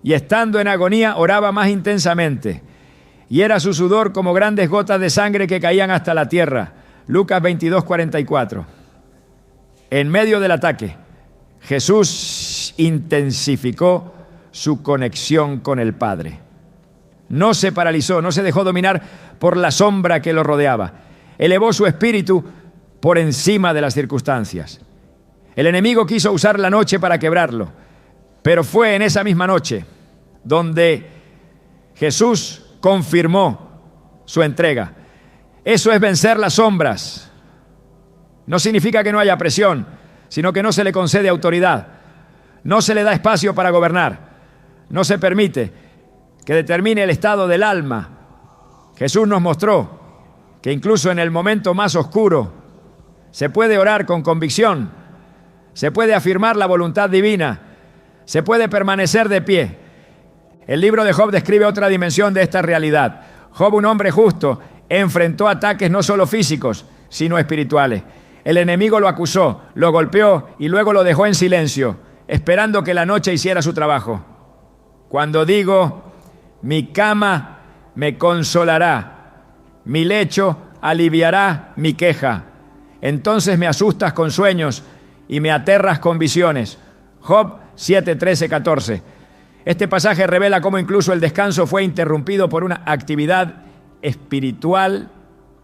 Y estando en agonía, oraba más intensamente. Y era su sudor como grandes gotas de sangre que caían hasta la tierra. Lucas 22:44. En medio del ataque, Jesús intensificó su conexión con el Padre. No se paralizó, no se dejó dominar por la sombra que lo rodeaba. Elevó su espíritu por encima de las circunstancias. El enemigo quiso usar la noche para quebrarlo, pero fue en esa misma noche donde Jesús confirmó su entrega. Eso es vencer las sombras. No significa que no haya presión, sino que no se le concede autoridad. No se le da espacio para gobernar. No se permite que determine el estado del alma. Jesús nos mostró que incluso en el momento más oscuro se puede orar con convicción, se puede afirmar la voluntad divina, se puede permanecer de pie. El libro de Job describe otra dimensión de esta realidad. Job, un hombre justo, enfrentó ataques no solo físicos, sino espirituales. El enemigo lo acusó, lo golpeó y luego lo dejó en silencio, esperando que la noche hiciera su trabajo. Cuando digo, mi cama me consolará, mi lecho aliviará mi queja, entonces me asustas con sueños y me aterras con visiones. Job 7:13-14. Este pasaje revela cómo incluso el descanso fue interrumpido por una actividad espiritual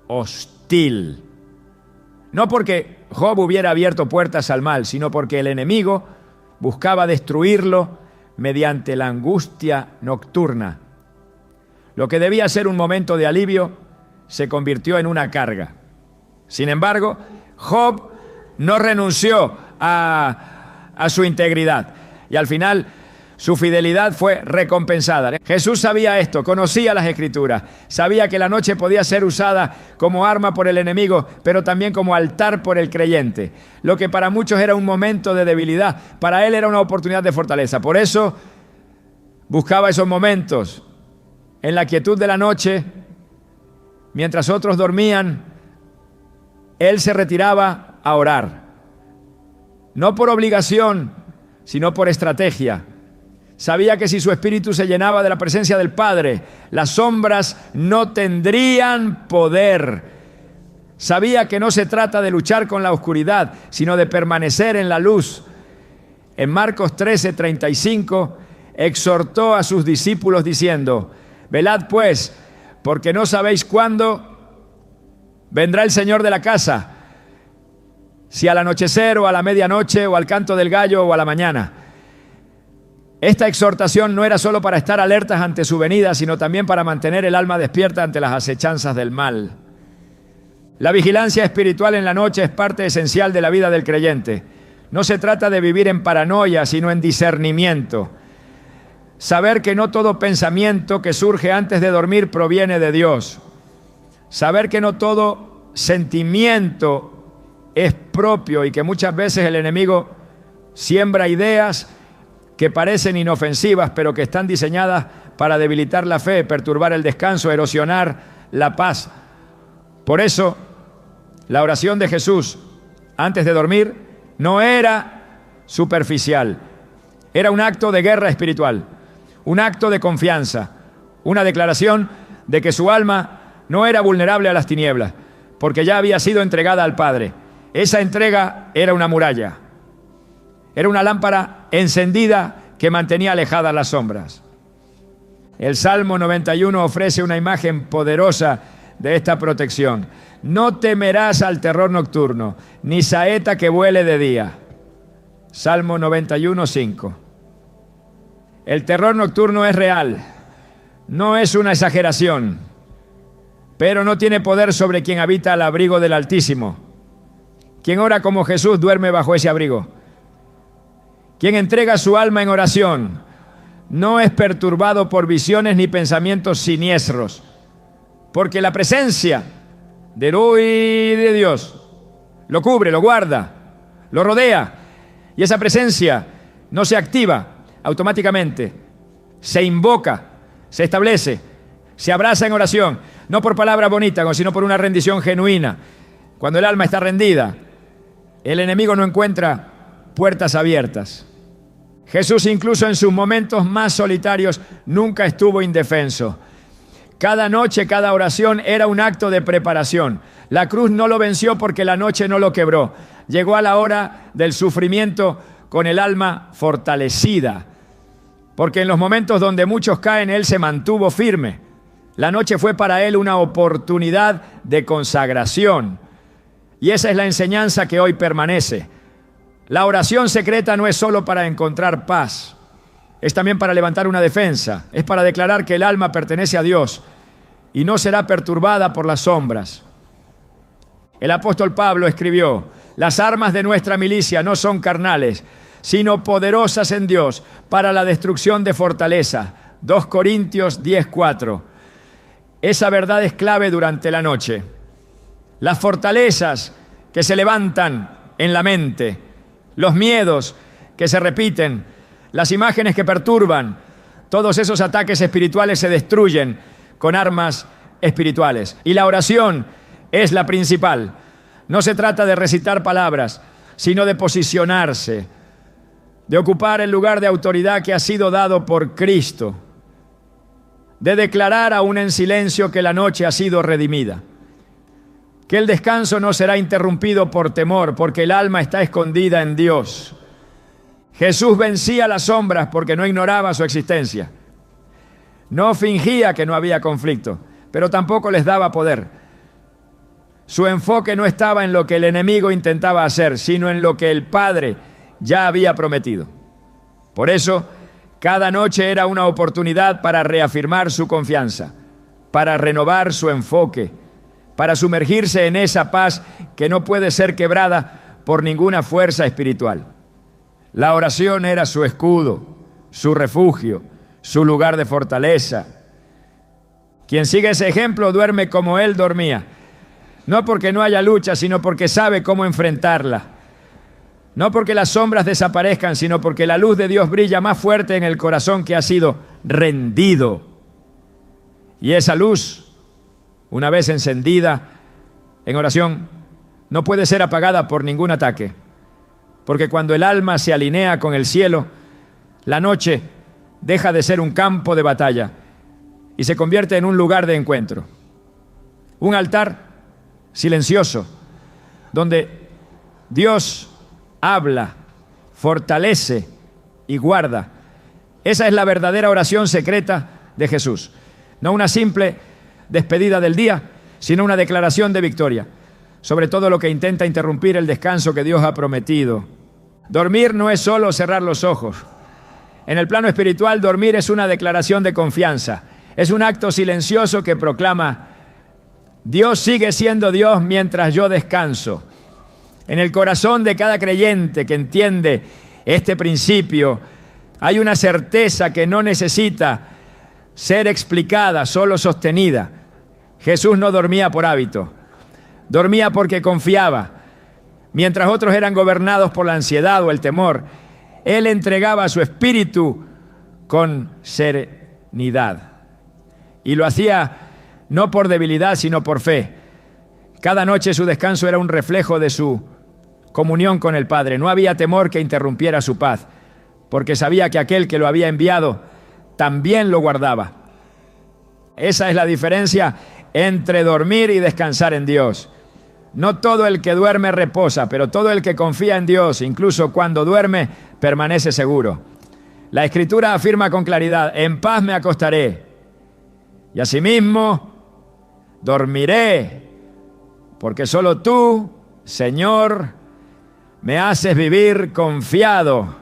hostil. No porque Job hubiera abierto puertas al mal, sino porque el enemigo buscaba destruirlo mediante la angustia nocturna. Lo que debía ser un momento de alivio se convirtió en una carga. Sin embargo, Job no renunció a su integridad y al final su fidelidad fue recompensada. Jesús sabía esto, conocía las Escrituras, sabía que la noche podía ser usada como arma por el enemigo, pero también como altar por el creyente. Lo que para muchos era un momento de debilidad, para él era una oportunidad de fortaleza. Por eso buscaba esos momentos en la quietud de la noche, mientras otros dormían, él se retiraba a orar. No por obligación, sino por estrategia. Sabía que si su espíritu se llenaba de la presencia del Padre, las sombras no tendrían poder. Sabía que no se trata de luchar con la oscuridad, sino de permanecer en la luz. En Marcos 13:35, exhortó a sus discípulos diciendo, velad pues, porque no sabéis cuándo vendrá el Señor de la casa, si al anochecer o a la medianoche o al canto del gallo o a la mañana. Esta exhortación no era solo para estar alertas ante su venida, sino también para mantener el alma despierta ante las acechanzas del mal. La vigilancia espiritual en la noche es parte esencial de la vida del creyente. No se trata de vivir en paranoia, sino en discernimiento. Saber que no todo pensamiento que surge antes de dormir proviene de Dios. Saber que no todo sentimiento es propio y que muchas veces el enemigo siembra ideas que parecen inofensivas, pero que están diseñadas para debilitar la fe, perturbar el descanso, erosionar la paz. Por eso, la oración de Jesús antes de dormir no era superficial, era un acto de guerra espiritual, un acto de confianza, una declaración de que su alma no era vulnerable a las tinieblas, porque ya había sido entregada al Padre. Esa entrega era una muralla, era una lámpara encendida que mantenía alejadas las sombras. El Salmo 91 ofrece una imagen poderosa de esta protección. No temerás al terror nocturno, ni saeta que vuele de día. Salmo 91:5. El terror nocturno es real, no es una exageración, pero no tiene poder sobre quien habita al abrigo del Altísimo. Quien ora como Jesús duerme bajo ese abrigo. Quien entrega su alma en oración no es perturbado por visiones ni pensamientos siniestros, porque la presencia de Dios lo cubre, lo guarda, lo rodea, y esa presencia No se activa automáticamente, se invoca, se establece, se abraza en oración, no por palabras bonitas, sino por una rendición genuina. Cuando el alma está rendida, el enemigo no encuentra puertas abiertas. Jesús, incluso en sus momentos más solitarios, nunca estuvo indefenso. Cada noche, cada oración era un acto de preparación. La cruz no lo venció porque la noche no lo quebró. Llegó a la hora del sufrimiento con el alma fortalecida, porque en los momentos donde muchos caen, Él se mantuvo firme. La noche fue para Él una oportunidad de consagración. Y esa es la enseñanza que hoy permanece. La oración secreta no es solo para encontrar paz, es también para levantar una defensa, es para declarar que el alma pertenece a Dios y no será perturbada por las sombras. El apóstol Pablo escribió: las armas de nuestra milicia no son carnales, sino poderosas en Dios para la destrucción de fortaleza. 2 Corintios 10:4. Esa verdad es clave durante la noche. Las fortalezas que se levantan en la mente, los miedos que se repiten, las imágenes que perturban, todos esos ataques espirituales se destruyen con armas espirituales. Y la oración es la principal. No se trata de recitar palabras, sino de posicionarse, de ocupar el lugar de autoridad que ha sido dado por Cristo, de declarar aún en silencio que la noche ha sido redimida, que el descanso no será interrumpido por temor, porque el alma está escondida en Dios. Jesús vencía las sombras porque no ignoraba su existencia. No fingía que no había conflicto, pero tampoco les daba poder. Su enfoque no estaba en lo que el enemigo intentaba hacer, sino en lo que el Padre ya había prometido. Por eso, cada noche era una oportunidad para reafirmar su confianza, para renovar su enfoque, para sumergirse en esa paz que no puede ser quebrada por ninguna fuerza espiritual. La oración era su escudo, su refugio, su lugar de fortaleza. Quien sigue ese ejemplo duerme como él dormía, no porque no haya lucha, sino porque sabe cómo enfrentarla. No porque las sombras desaparezcan, sino porque la luz de Dios brilla más fuerte en el corazón que ha sido rendido. Y esa luz, una vez encendida en oración, no puede ser apagada por ningún ataque, porque cuando el alma se alinea con el cielo, la noche deja de ser un campo de batalla y se convierte en un lugar de encuentro, un altar silencioso, donde Dios habla, fortalece y guarda. Esa es la verdadera oración secreta de Jesús, no una simple despedida del día, sino una declaración de victoria sobre todo lo que intenta interrumpir el descanso que Dios ha prometido. Dormir no es solo cerrar los ojos. En el plano espiritual, dormir es una declaración de confianza. Es un acto silencioso que proclama: Dios sigue siendo Dios mientras yo descanso. En el corazón de cada creyente que entiende este principio, hay una certeza que no necesita ser explicada, solo sostenida. Jesús no dormía por hábito, dormía porque confiaba. Mientras otros eran gobernados por la ansiedad o el temor, Él entregaba su espíritu con serenidad. Y lo hacía no por debilidad, sino por fe. Cada noche su descanso era un reflejo de su comunión con el Padre. No había temor que interrumpiera su paz, porque sabía que aquel que lo había enviado también lo guardaba. Esa es la diferencia entre dormir y descansar en Dios. No todo el que duerme reposa, pero todo el que confía en Dios, incluso cuando duerme, permanece seguro. La Escritura afirma con claridad: en paz me acostaré y asimismo dormiré, porque solo tú, Señor, me haces vivir confiado.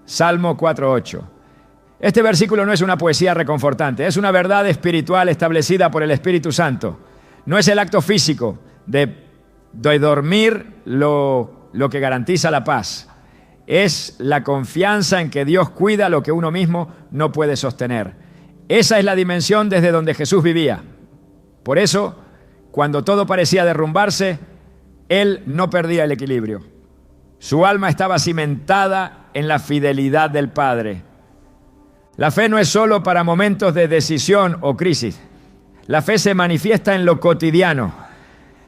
Salmo 4:8. Este versículo no es una poesía reconfortante, es una verdad espiritual establecida por el Espíritu Santo. No es el acto físico de dormir lo que garantiza la paz. Es la confianza en que Dios cuida lo que uno mismo no puede sostener. Esa es la dimensión desde donde Jesús vivía. Por eso, cuando todo parecía derrumbarse, Él no perdía el equilibrio. Su alma estaba cimentada en la fidelidad del Padre. La fe no es solo para momentos de decisión o crisis. La fe se manifiesta en lo cotidiano,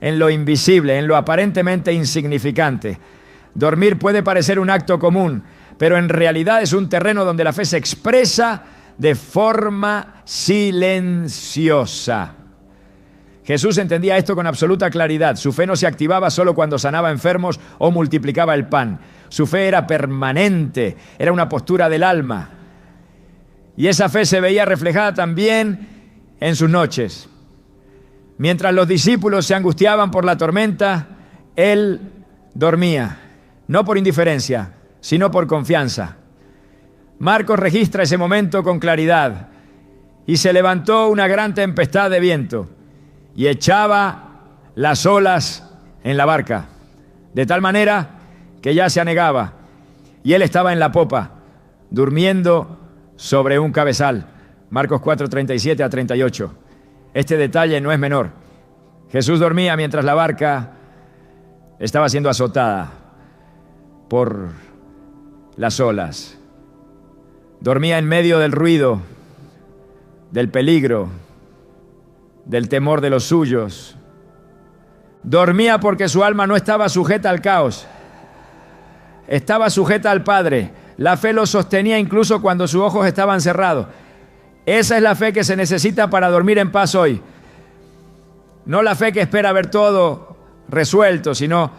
en lo invisible, en lo aparentemente insignificante. Dormir puede parecer un acto común, pero en realidad es un terreno donde la fe se expresa de forma silenciosa. Jesús entendía esto con absoluta claridad. Su fe no se activaba solo cuando sanaba enfermos o multiplicaba el pan. Su fe era permanente, era una postura del alma. Y esa fe se veía reflejada también en sus noches. Mientras los discípulos se angustiaban por la tormenta, Él dormía, no por indiferencia, sino por confianza. Marcos registra ese momento con claridad. Y se levantó una gran tempestad de viento y echaba las olas en la barca, de tal manera que ya se anegaba, y él estaba en la popa, durmiendo sobre un cabezal. Marcos 4, 37 a 38. Este detalle no es menor. Jesús dormía mientras la barca estaba siendo azotada por las olas. Dormía en medio del ruido, del peligro, del temor de los suyos. Dormía porque su alma no estaba sujeta al caos. Estaba sujeta al Padre. La fe lo sostenía incluso cuando sus ojos estaban cerrados. Esa es la fe que se necesita para dormir en paz hoy. No la fe que espera ver todo resuelto, sino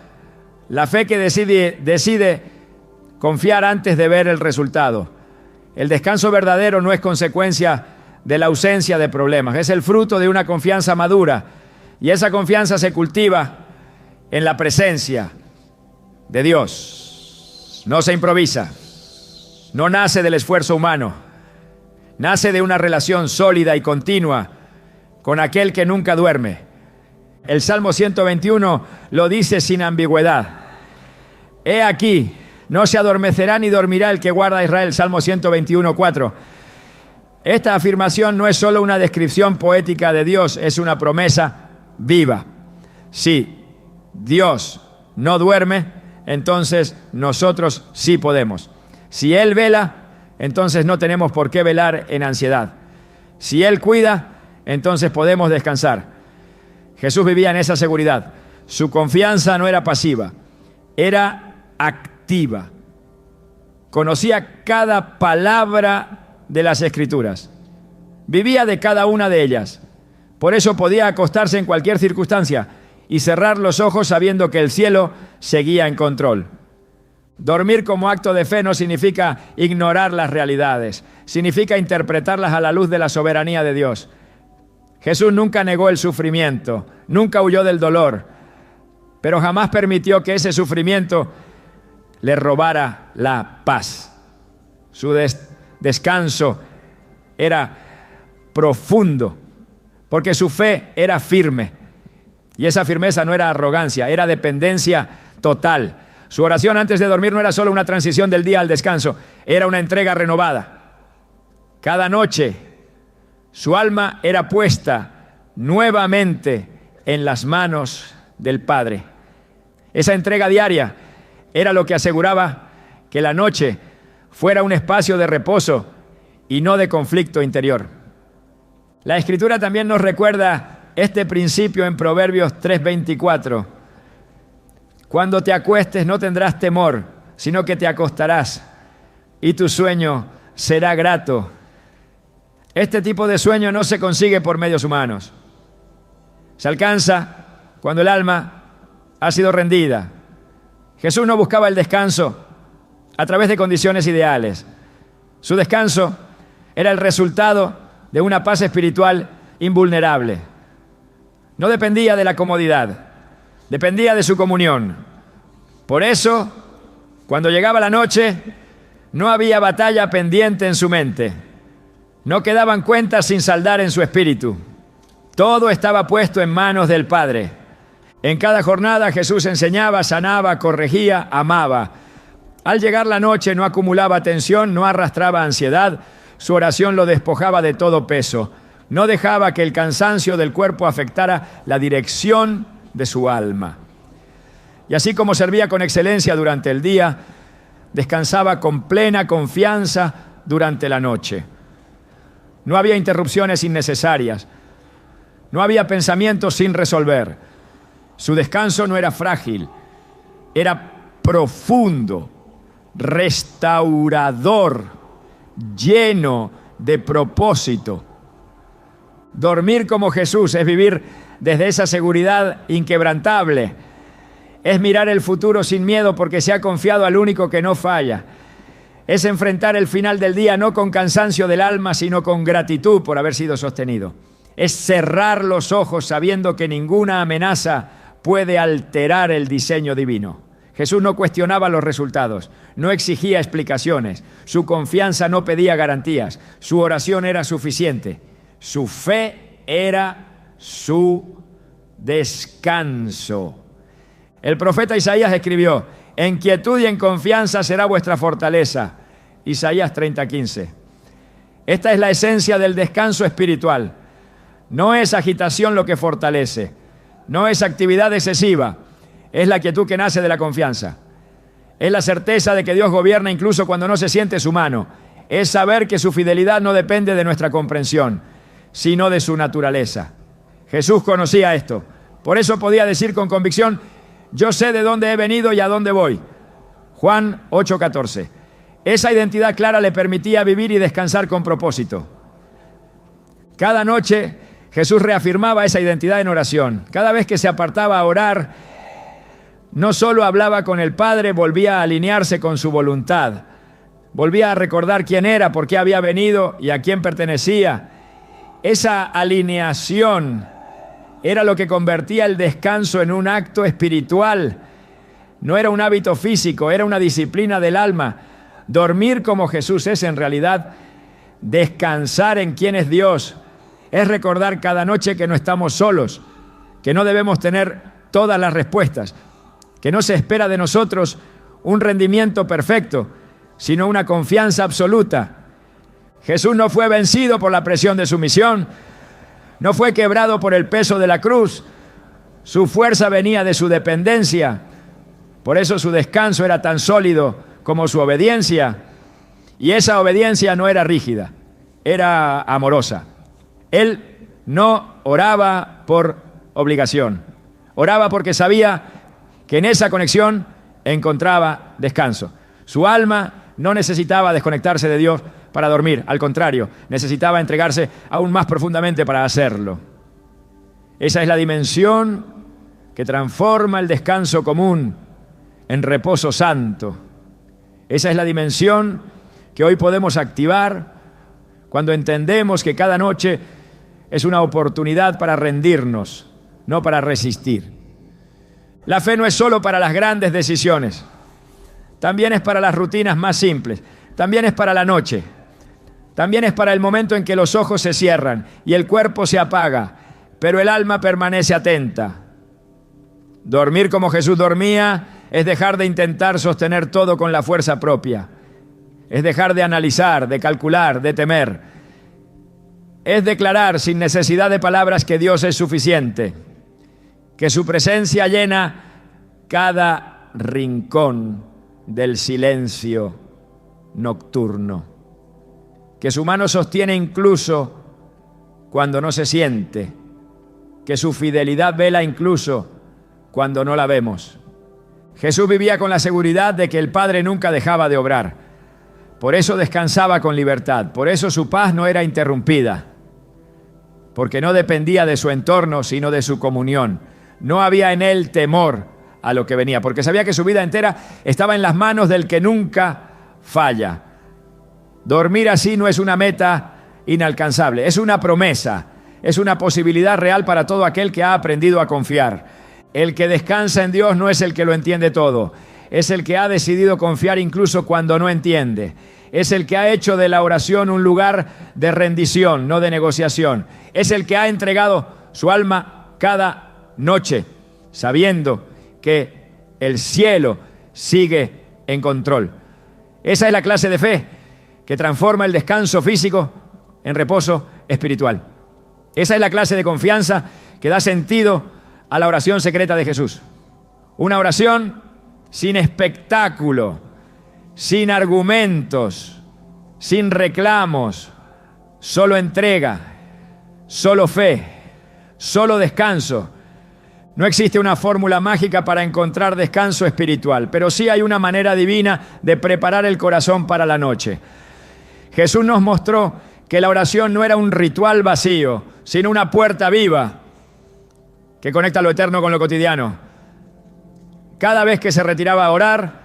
la fe que decide confiar antes de ver el resultado. El descanso verdadero no es consecuencia de la ausencia de problemas, es el fruto de una confianza madura, y esa confianza se cultiva en la presencia de Dios. No se improvisa, no nace del esfuerzo humano, nace de una relación sólida y continua con aquel que nunca duerme. El Salmo 121 lo dice sin ambigüedad. He aquí, no se adormecerá ni dormirá el que guarda a Israel. Salmo 121, 4. Esta afirmación no es solo una descripción poética de Dios, es una promesa viva. Si Dios no duerme, entonces nosotros sí podemos. Si Él vela, entonces no tenemos por qué velar en ansiedad. Si Él cuida, entonces podemos descansar. Jesús vivía en esa seguridad. Su confianza no era pasiva, era activa. Conocía cada palabra de las Escrituras. Vivía de cada una de ellas. Por eso podía acostarse en cualquier circunstancia y cerrar los ojos sabiendo que el cielo seguía en control. Dormir como acto de fe no significa ignorar las realidades, significa interpretarlas a la luz de la soberanía de Dios. Jesús nunca negó el sufrimiento, nunca huyó del dolor, pero jamás permitió que ese sufrimiento le robara la paz. Su descanso era profundo, porque su fe era firme. Y esa firmeza no era arrogancia, era dependencia total. Su oración antes de dormir no era solo una transición del día al descanso, era una entrega renovada. Cada noche su alma era puesta nuevamente en las manos del Padre. Esa entrega diaria era lo que aseguraba que la noche fuera un espacio de reposo y no de conflicto interior. La Escritura también nos recuerda este principio en Proverbios 3:24. Cuando te acuestes no tendrás temor, sino que te acostarás y tu sueño será grato. Este tipo de sueño no se consigue por medios humanos. Se alcanza cuando el alma ha sido rendida. Jesús no buscaba el descanso a través de condiciones ideales. Su descanso era el resultado de una paz espiritual invulnerable. No dependía de la comodidad, dependía de su comunión. Por eso, cuando llegaba la noche, no había batalla pendiente en su mente. No quedaban cuentas sin saldar en su espíritu. Todo estaba puesto en manos del Padre. En cada jornada Jesús enseñaba, sanaba, corregía, amaba. Al llegar la noche no acumulaba tensión, no arrastraba ansiedad. Su oración lo despojaba de todo peso. No dejaba que el cansancio del cuerpo afectara la dirección de su alma. Y así como servía con excelencia durante el día, descansaba con plena confianza durante la noche. No había interrupciones innecesarias. No había pensamientos sin resolver. Su descanso no era frágil, era profundo, restaurador, lleno de propósito. Dormir como Jesús es vivir desde esa seguridad inquebrantable. Es mirar el futuro sin miedo porque se ha confiado al único que no falla. Es enfrentar el final del día no con cansancio del alma, sino con gratitud por haber sido sostenido. Es cerrar los ojos sabiendo que ninguna amenaza puede alterar el diseño divino. Jesús no cuestionaba los resultados, no exigía explicaciones, su confianza no pedía garantías, su oración era suficiente, su fe era su descanso. El profeta Isaías escribió: en quietud y en confianza será vuestra fortaleza. Isaías 30:15. Esta es la esencia del descanso espiritual. No es agitación lo que fortalece, no es actividad excesiva, es la quietud que nace de la confianza. Es la certeza de que Dios gobierna incluso cuando no se siente su mano. Es saber que su fidelidad no depende de nuestra comprensión, sino de su naturaleza. Jesús conocía esto. Por eso podía decir con convicción: yo sé de dónde he venido y a dónde voy. Juan 8:14. Esa identidad clara le permitía vivir y descansar con propósito. Cada noche Jesús reafirmaba esa identidad en oración. Cada vez que se apartaba a orar, no solo hablaba con el Padre, volvía a alinearse con su voluntad. Volvía a recordar quién era, por qué había venido y a quién pertenecía. Esa alineación era lo que convertía el descanso en un acto espiritual. No era un hábito físico, era una disciplina del alma. Dormir como Jesús es en realidad descansar en quién es Dios. Es recordar cada noche que no estamos solos, que no debemos tener todas las respuestas, que no se espera de nosotros un rendimiento perfecto, sino una confianza absoluta. Jesús no fue vencido por la presión de su misión, no fue quebrado por el peso de la cruz. Su fuerza venía de su dependencia. Por eso su descanso era tan sólido como su obediencia. Y esa obediencia no era rígida, era amorosa. Él no oraba por obligación. Oraba porque sabía que en esa conexión encontraba descanso. Su alma no necesitaba desconectarse de Dios para dormir. Al contrario, necesitaba entregarse aún más profundamente para hacerlo. Esa es la dimensión que transforma el descanso común en reposo santo. Esa es la dimensión que hoy podemos activar cuando entendemos que cada noche es una oportunidad para rendirnos, no para resistir. La fe no es solo para las grandes decisiones, también es para las rutinas más simples, también es para la noche, también es para el momento en que los ojos se cierran y el cuerpo se apaga, pero el alma permanece atenta. Dormir como Jesús dormía es dejar de intentar sostener todo con la fuerza propia, es dejar de analizar, de calcular, de temer. Es declarar sin necesidad de palabras que Dios es suficiente, que su presencia llena cada rincón del silencio nocturno, que su mano sostiene incluso cuando no se siente, que su fidelidad vela incluso cuando no la vemos. Jesús vivía con la seguridad de que el Padre nunca dejaba de obrar. Por eso descansaba con libertad, por eso su paz no era interrumpida, porque no dependía de su entorno, sino de su comunión. No había en él temor a lo que venía, porque sabía que su vida entera estaba en las manos del que nunca falla. Dormir así no es una meta inalcanzable, es una promesa, es una posibilidad real para todo aquel que ha aprendido a confiar. El que descansa en Dios no es el que lo entiende todo, es el que ha decidido confiar incluso cuando no entiende. Es el que ha hecho de la oración un lugar de rendición, no de negociación. Es el que ha entregado su alma cada noche, sabiendo que el cielo sigue en control. Esa es la clase de fe que transforma el descanso físico en reposo espiritual. Esa es la clase de confianza que da sentido a la oración secreta de Jesús. Una oración sin espectáculo, sin argumentos, sin reclamos, solo entrega, solo fe, solo descanso. No existe una fórmula mágica para encontrar descanso espiritual, pero sí hay una manera divina de preparar el corazón para la noche. Jesús nos mostró que la oración no era un ritual vacío, sino una puerta viva que conecta lo eterno con lo cotidiano. Cada vez que se retiraba a orar,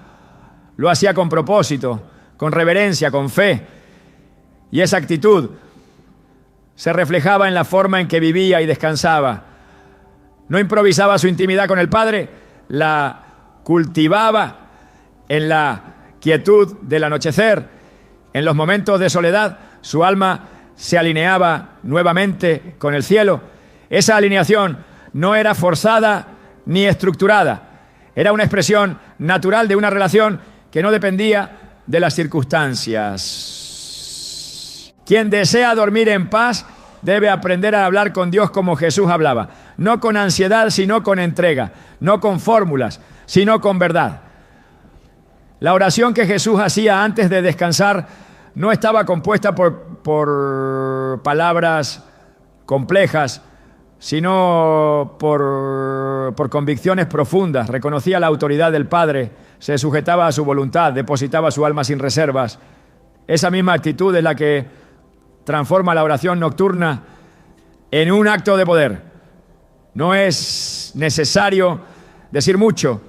lo hacía con propósito, con reverencia, con fe. Y esa actitud se reflejaba en la forma en que vivía y descansaba. No improvisaba su intimidad con el Padre, la cultivaba en la quietud del anochecer. En los momentos de soledad, su alma se alineaba nuevamente con el cielo. Esa alineación no era forzada ni estructurada. Era una expresión natural de una relación que no dependía de las circunstancias. Quien desea dormir en paz debe aprender a hablar con Dios como Jesús hablaba. No con ansiedad, sino con entrega. No con fórmulas, sino con verdad. La oración que Jesús hacía antes de descansar no estaba compuesta por palabras complejas, sino por convicciones profundas. Reconocía la autoridad del Padre, se sujetaba a su voluntad, depositaba su alma sin reservas. Esa misma actitud es la que transforma la oración nocturna en un acto de poder. No es necesario decir mucho,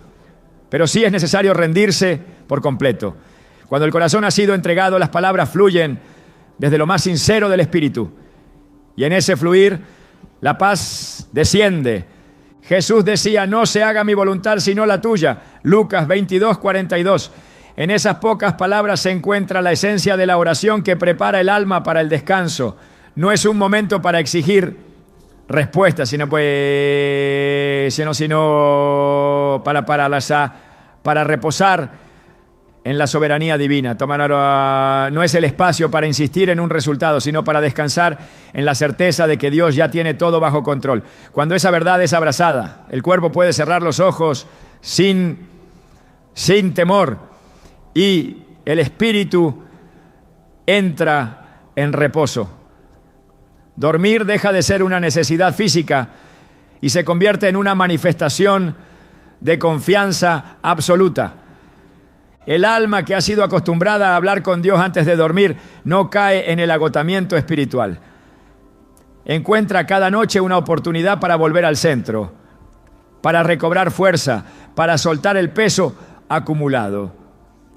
pero sí es necesario rendirse por completo. Cuando el corazón ha sido entregado, las palabras fluyen desde lo más sincero del espíritu. Y en ese fluir, la paz desciende. Jesús decía, no se haga mi voluntad sino la tuya. Lucas 22:42. En esas pocas palabras se encuentra la esencia de la oración que prepara el alma para el descanso. No es un momento para exigir respuestas, sino para reposar en la soberanía divina. No es el espacio para insistir en un resultado, sino para descansar en la certeza de que Dios ya tiene todo bajo control. Cuando esa verdad es abrazada, el cuerpo puede cerrar los ojos sin temor y el espíritu entra en reposo. Dormir deja de ser una necesidad física y se convierte en una manifestación de confianza absoluta. El alma que ha sido acostumbrada a hablar con Dios antes de dormir no cae en el agotamiento espiritual. Encuentra cada noche una oportunidad para volver al centro, para recobrar fuerza, para soltar el peso acumulado.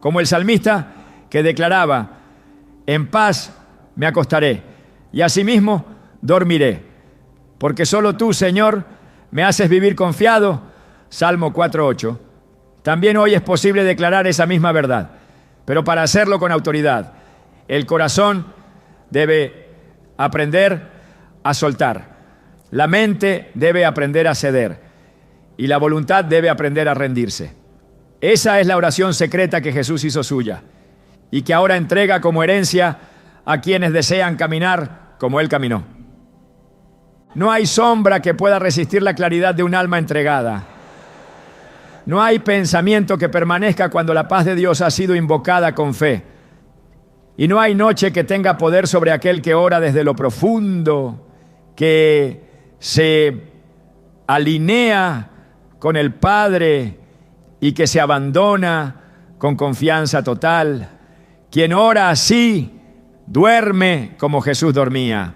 Como el salmista que declaraba, en paz me acostaré y asimismo dormiré, porque solo tú, Señor, me haces vivir confiado. Salmo 4:8. También hoy es posible declarar esa misma verdad, pero para hacerlo con autoridad, el corazón debe aprender a soltar, la mente debe aprender a ceder y la voluntad debe aprender a rendirse. Esa es la oración secreta que Jesús hizo suya y que ahora entrega como herencia a quienes desean caminar como Él caminó. No hay sombra que pueda resistir la claridad de un alma entregada. No hay pensamiento que permanezca cuando la paz de Dios ha sido invocada con fe. Y no hay noche que tenga poder sobre aquel que ora desde lo profundo, que se alinea con el Padre y que se abandona con confianza total. Quien ora así, duerme como Jesús dormía.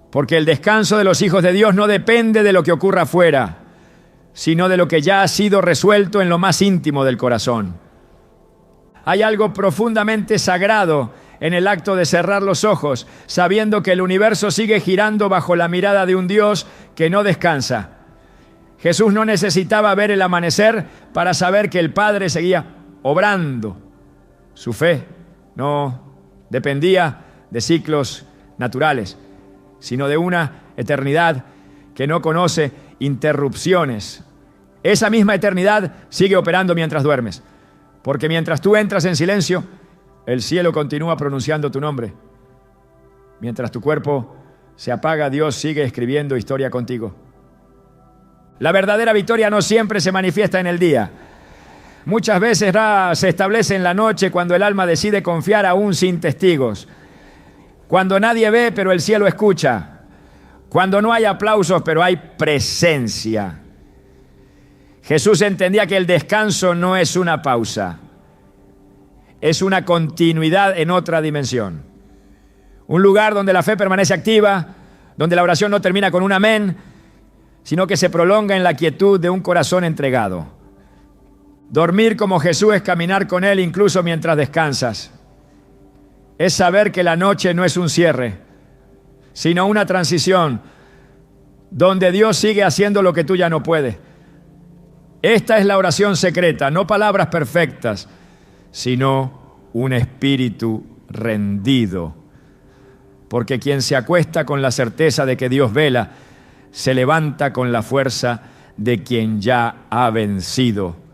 Porque el descanso de los hijos de Dios no depende de lo que ocurra afuera, sino de lo que ya ha sido resuelto en lo más íntimo del corazón. Hay algo profundamente sagrado en el acto de cerrar los ojos, sabiendo que el universo sigue girando bajo la mirada de un Dios que no descansa. Jesús no necesitaba ver el amanecer para saber que el Padre seguía obrando. Su fe no dependía de ciclos naturales, sino de una eternidad que no conoce interrupciones. Esa misma eternidad sigue operando mientras duermes, porque mientras tú entras en silencio, el cielo continúa pronunciando tu nombre. Mientras tu cuerpo se apaga, Dios sigue escribiendo historia contigo. La verdadera victoria no siempre se manifiesta en el día. Muchas veces se establece en la noche cuando el alma decide confiar aún sin testigos. Cuando nadie ve, pero el cielo escucha. Cuando no hay aplausos, pero hay presencia. Jesús entendía que el descanso no es una pausa, es una continuidad en otra dimensión. Un lugar donde la fe permanece activa, donde la oración no termina con un amén, sino que se prolonga en la quietud de un corazón entregado. Dormir como Jesús es caminar con Él incluso mientras descansas. Es saber que la noche no es un cierre, sino una transición, donde Dios sigue haciendo lo que tú ya no puedes. Esta es la oración secreta, no palabras perfectas, sino un espíritu rendido. Porque quien se acuesta con la certeza de que Dios vela, se levanta con la fuerza de quien ya ha vencido.